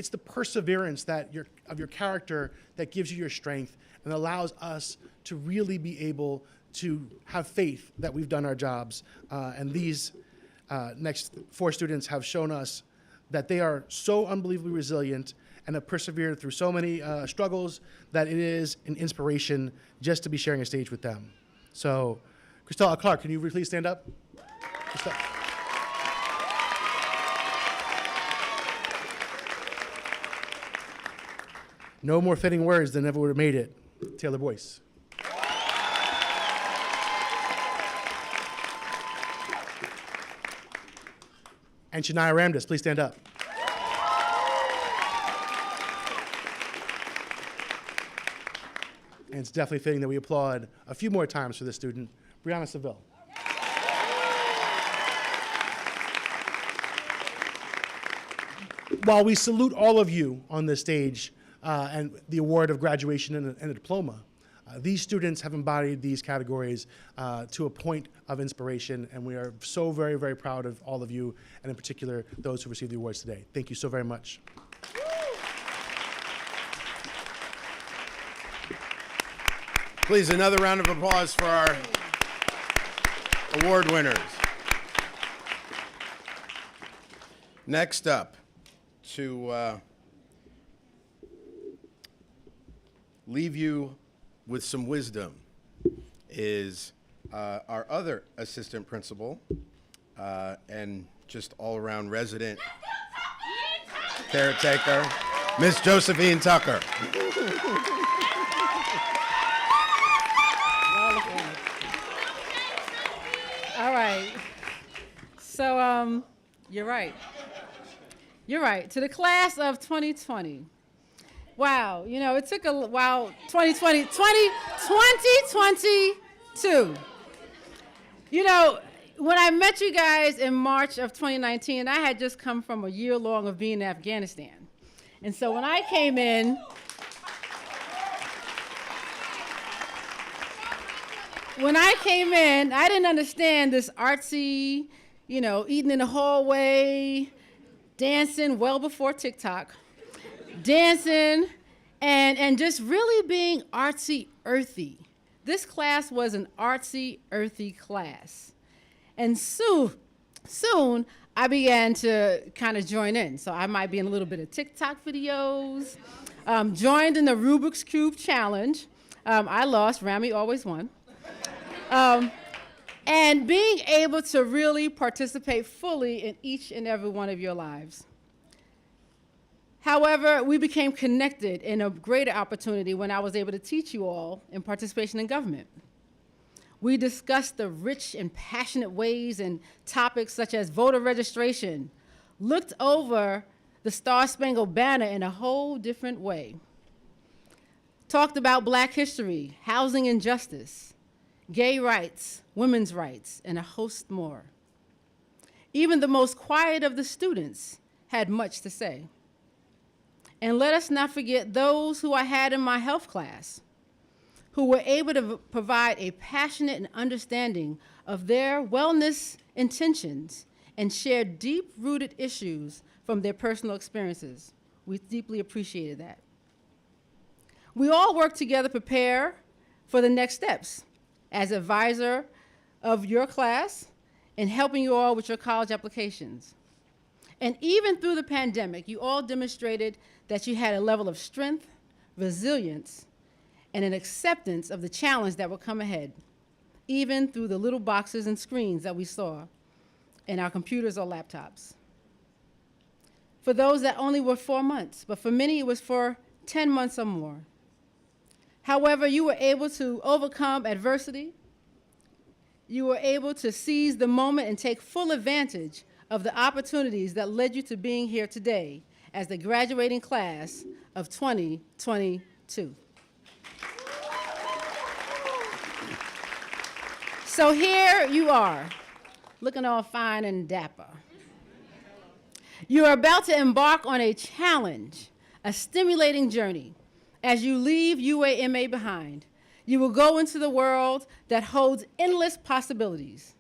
the perseverance of your character that gives you your strength and allows us to really be able to have faith that we've done our jobs. And these next 4 students have shown us that they are so unbelievably resilient and have persevered through so many struggles that it is an inspiration just to be sharing a stage with them. So, Christelle Clark, can you please stand up? Christelle. No more fitting words than ever would have made it. Taylor Boyce. And Shania Ramdas, please stand up. And it's definitely fitting that we applaud a few more times for this student, Brianna Seville. While we salute all of you on this stage and the award of graduation and a diploma, these students have embodied these categories to a point of inspiration, and we are so very, very proud of all of you, and in particular, those who received the awards today. Thank you so very much. Please, another round of applause for our award winners. Next up, to leave you with some wisdom, is our other assistant principal and just all-around resident caretaker, Miss Josephine Tucker. All right. So, you're right. You're right. To the class of 2020. Wow, you know, it took a while, 2022. You know, when I met you guys in March of 2019, I had just come from a year long of being in Afghanistan. And so when I came in, I didn't understand this artsy, you know, eating in the hallway, dancing well before TikTok, dancing, and just really being artsy, earthy. This class was an artsy, earthy class. And soon I began to kind of join in. So I might be in a little bit of TikTok videos, joined in the Rubik's Cube challenge. I lost, Rami always won. And being able to really participate fully in each and every one of your lives. However, we became connected in a greater opportunity when I was able to teach you all in participation in government. We discussed the rich and passionate ways and topics such as voter registration, looked over the Star-Spangled Banner in a whole different way, talked about Black history, housing and justice, gay rights, women's rights, and a host more. Even the most quiet of the students had much to say. And let us not forget those who I had in my health class, who were able to provide a passionate and understanding of their wellness intentions and share deep-rooted issues from their personal experiences. We deeply appreciated that. We all worked together to prepare for the next steps as advisor of your class and helping you all with your college applications. And even through the pandemic, you all demonstrated that you had a level of strength, resilience, and an acceptance of the challenge that would come ahead, even through the little boxes and screens that we saw in our computers or laptops. For those that only were 4 months, but for many it was for 10 months or more. However, you were able to overcome adversity. You were able to seize the moment and take full advantage of the opportunities that led you to being here today as the graduating class of 2022. So here you are, looking all fine and dapper. You are about to embark on a challenge, a stimulating journey. As you leave UAMA behind, you will go into the world that holds endless possibilities.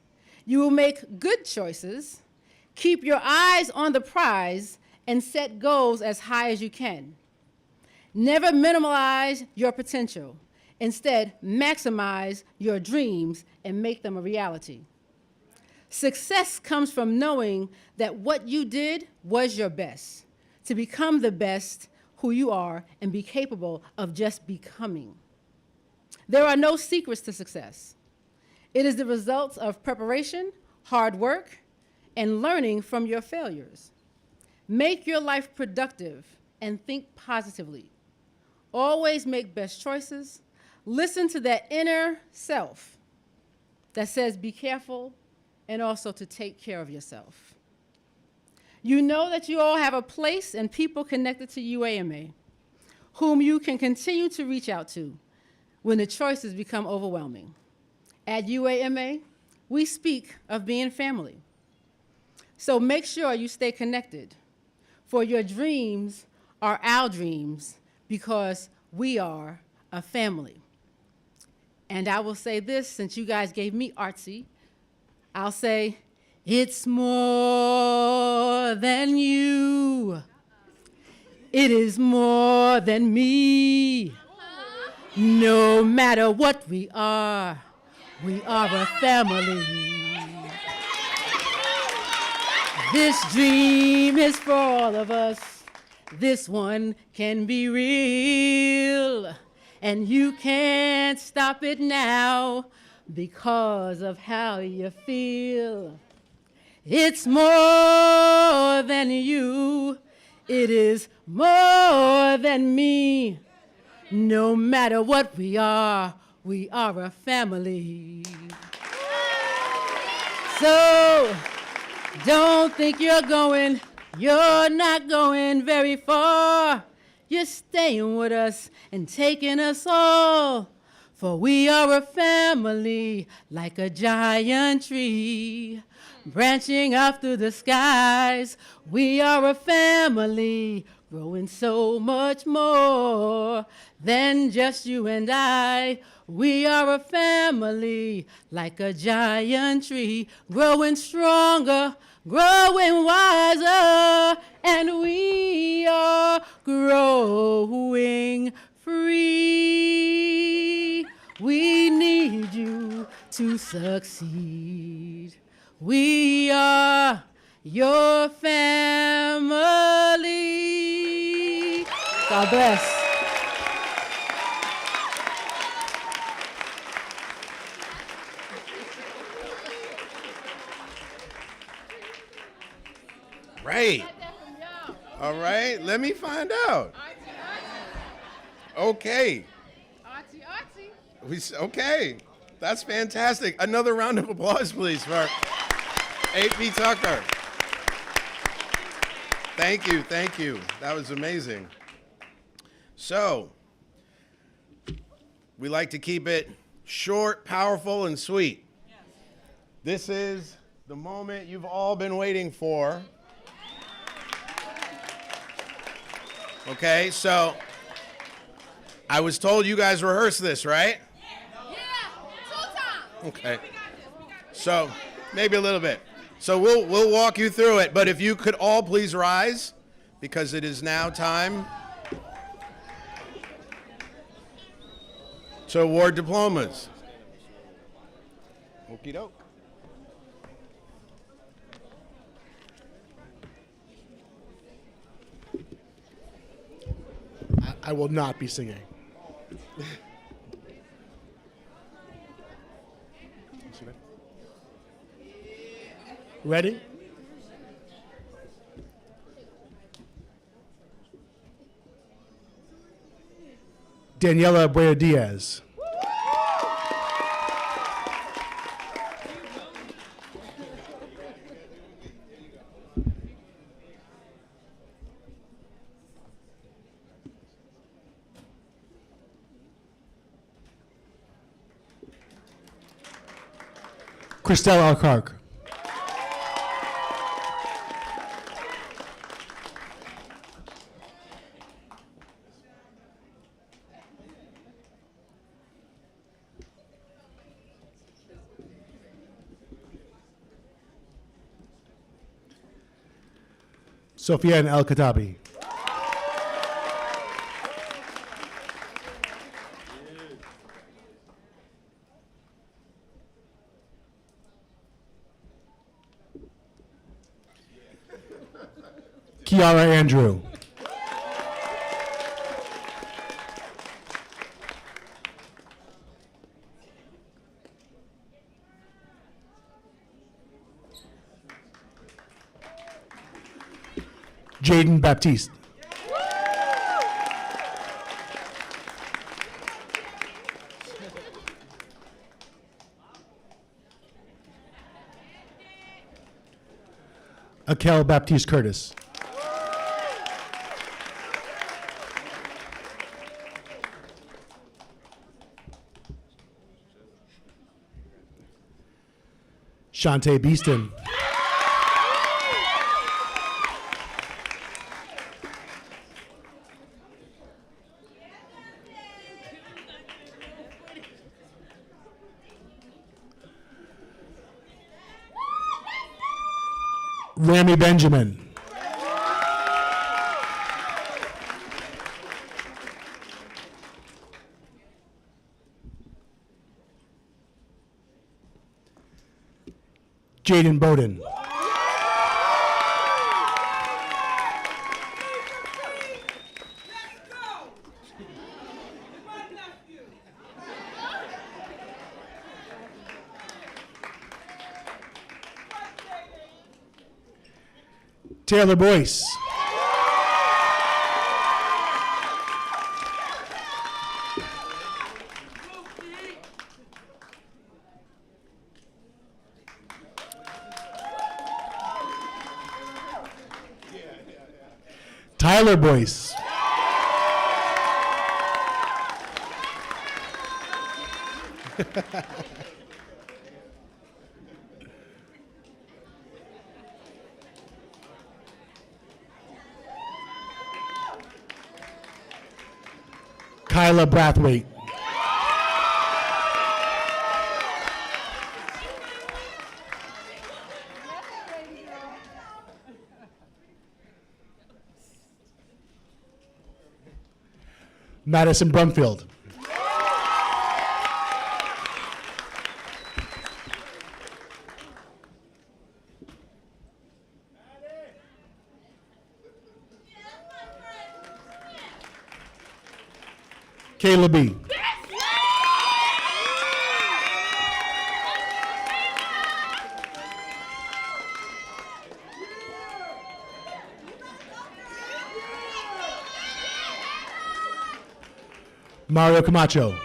You will make good choices, keep your eyes on the prize, and set goals as high as you can. Never minimize your potential. Instead, maximize your dreams and make them a reality. Success comes from knowing that what you did was your best, to become the best who you are and be capable of just becoming. There are no secrets to success. It is the result of preparation, hard work, and learning from your failures. Make your life productive and think positively. Always make best choices. Listen to that inner self that says be careful and also to take care of yourself. You know that you all have a place and people connected to UAMA whom you can continue to reach out to when the choices become overwhelming. At UAMA, we speak of being family. So make sure you stay connected, for your dreams are our dreams because we are a family. And I will say this, since you guys gave me artsy, I'll say, it's more than you. It is more than me. No matter what we are a family. This dream is for all of us. This one can be real. And you can't stop it now, because of how you feel. It's more than you, it is more than me. No matter what we are a family. So don't think you're not going very far. You're staying with us and taking us all. For we are a family like a giant tree, branching out through the skies. We are a family growing so much more than just you and I. We are a family like a giant tree, growing stronger, growing wiser, and we are growing free. We need you to succeed. We are your family. God bless. Right. All right, let me find out. Okay. Okay, that's fantastic. Another round of applause, please, for AP Tucker. Thank you, thank you. That was amazing. So, we like to keep it short, powerful, and sweet. This is the moment you've all been waiting for. Okay, so I was told you guys rehearsed this, right? Okay. So maybe a little bit. So we'll walk you through it, but if you could all please rise, because it is now time to award diplomas. Okie doke. I will not be singing. Ready? Daniela Abreu Diaz. Christelle Alcarc. Sofiane El Khattabi. Kiara Andrew. Jaden Baptiste. Akel Baptiste Curtis. Shantae Beeston. Rami Benjamin. Jaden Bowden. Taylor Boyce. Tyler Boyce. Kyla Brathwaite. Madison Brumfield. Kayla B. Mario Camacho.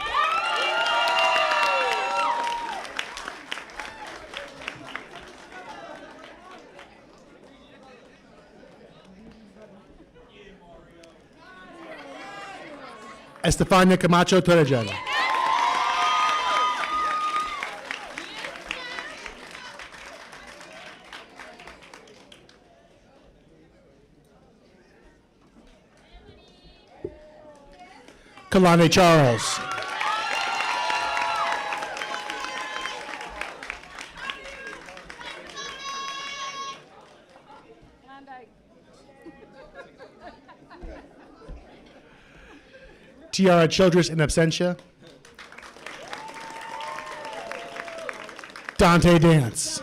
Estefania Camacho Torrejan. Kalani Charles. Tiara Childress in absentia. Dante Dance.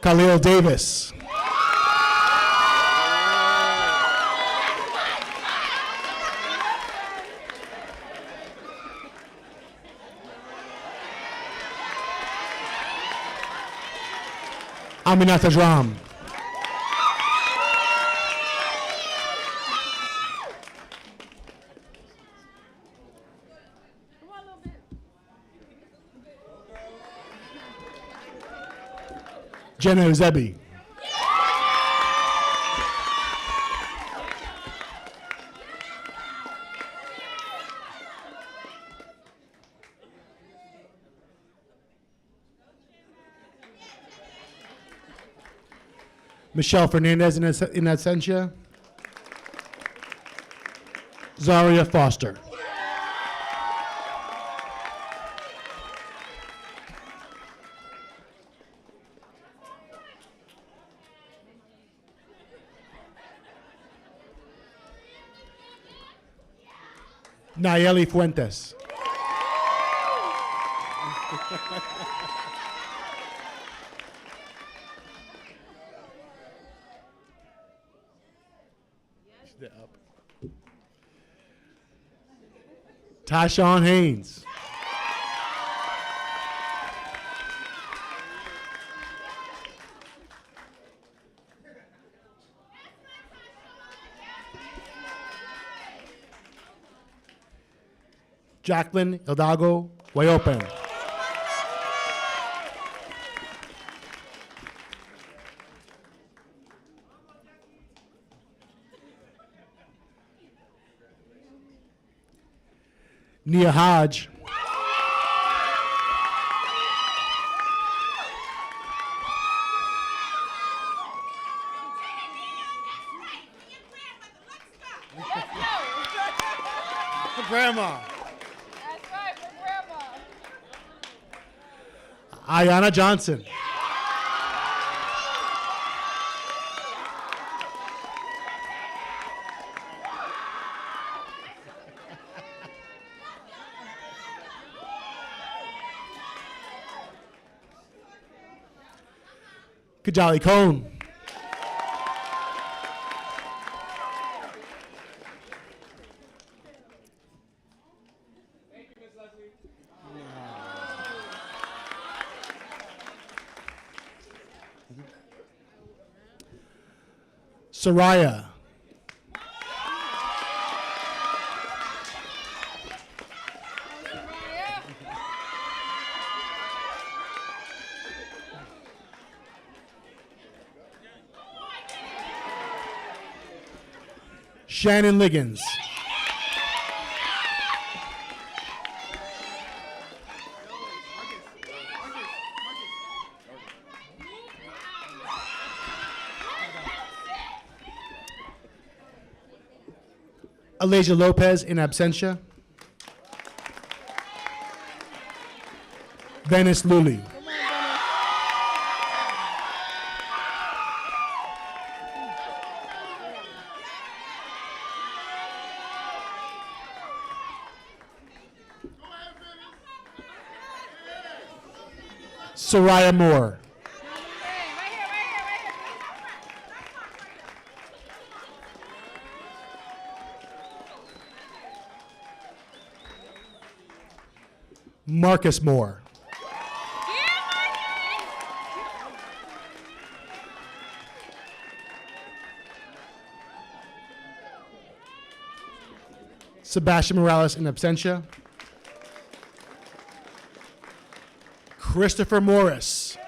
Khalil Davis. Aminata Ajram. Jenna Uzebi. Michelle Fernandez in absentia. Zaria Foster. Nayeli Fuentes. Tyshawn Haynes. Jacqueline Hidalgo Wayopen. Nia Hodge. Grandma. That's right, for Grandma. Ayana Johnson. Kajali Cone. Soraya. Shannon Liggins. Elijah Lopez in absentia. Venice Lully. Soraya Moore. Marcus Moore. Sebastian Morales in absentia. Christopher Morris.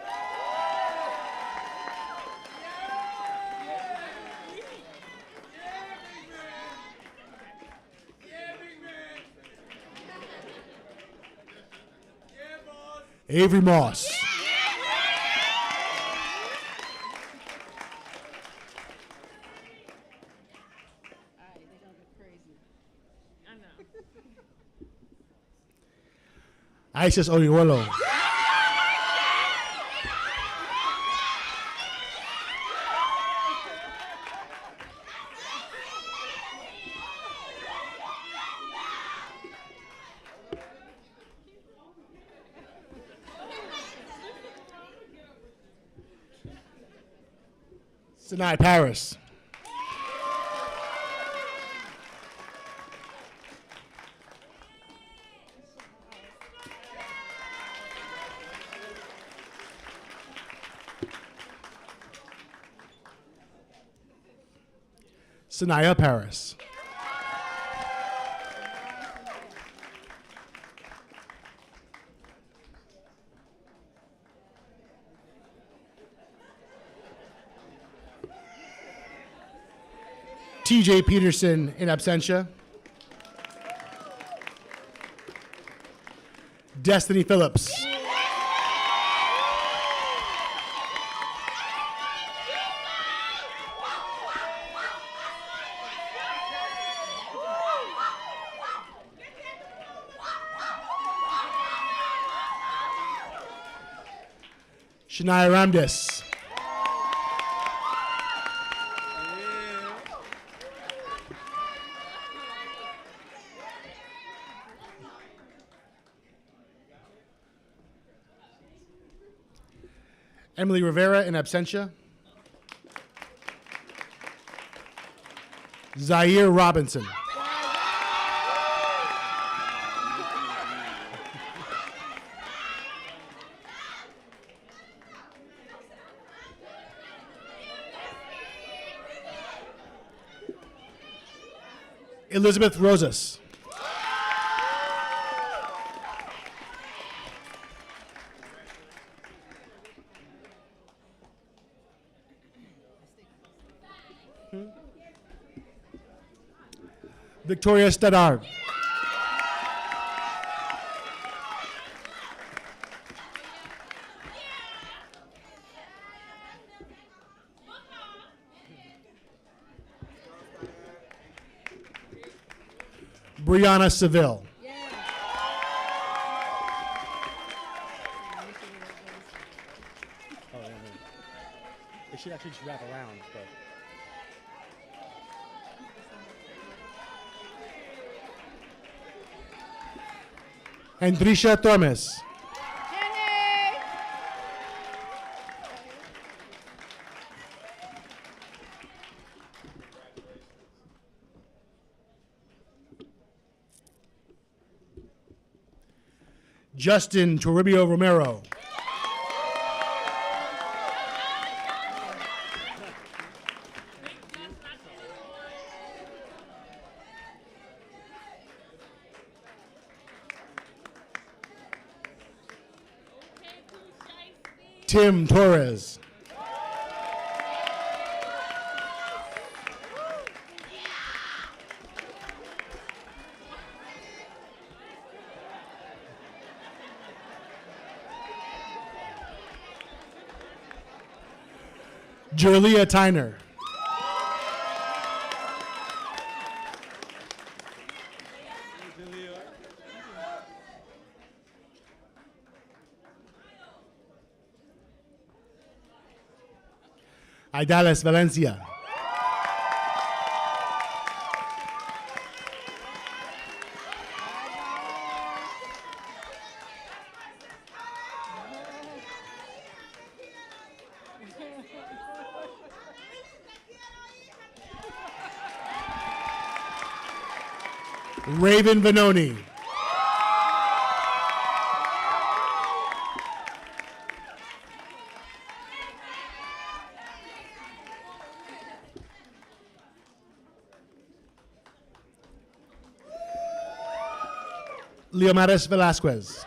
Avery Moss. Isis Orihuelo. Sinai Paris. Sanaya Paris. TJ Peterson in absentia. Destiny Phillips. Shania Ramdes. Emily Rivera in absentia. Zaire Robinson. Elizabeth Rosas. Victoria Stadard. Brianna Seville. They should actually just wrap around, but. Andrisha Thomas. Justin Toribio Romero. Tim Torres. Julia Tyner. Aidales Valencia. Raven Vanoni. Leomaris Velasquez.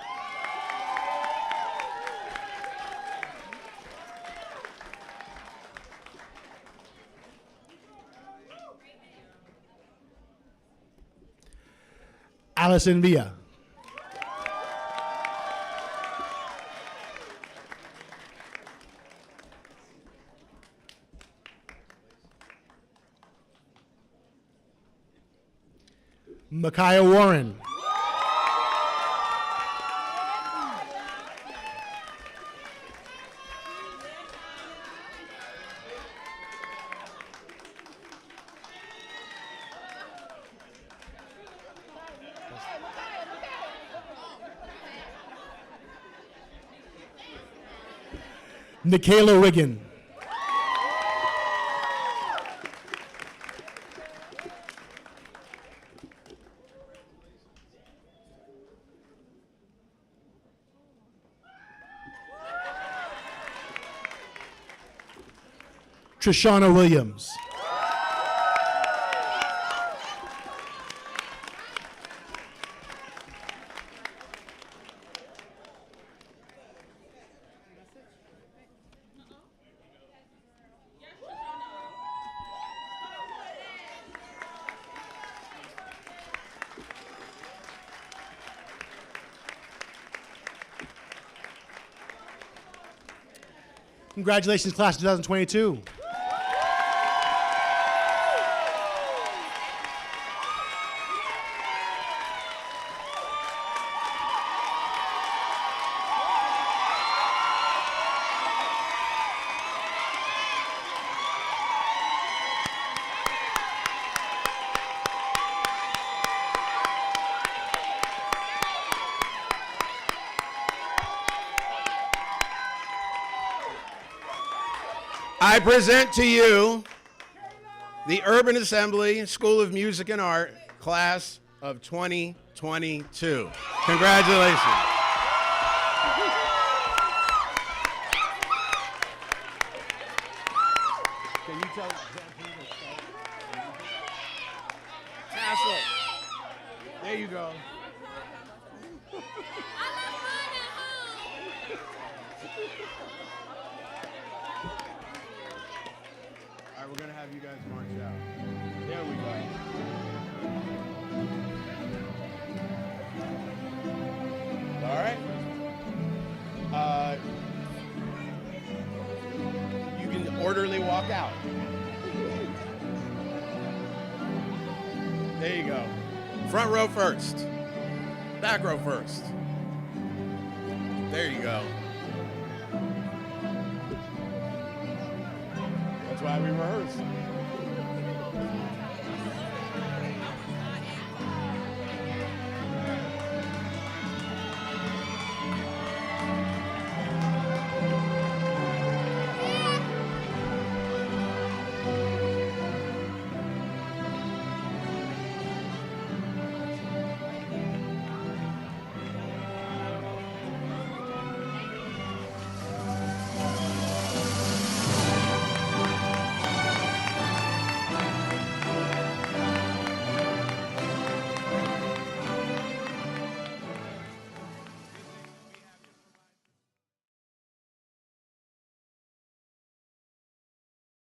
Allison Villa. Micaiah Warren. Nikayla Wiggin. Trishana Williams. Congratulations, class of 2022. I present to you the Urban Assembly School of Music and Art class of 2022. Congratulations. Can you tell Tassel. There you go. All right, we're going to have you guys march out. There we go. All right. You can orderly walk out. There you go. Front row first. Back row first. There you go. That's why we rehearse.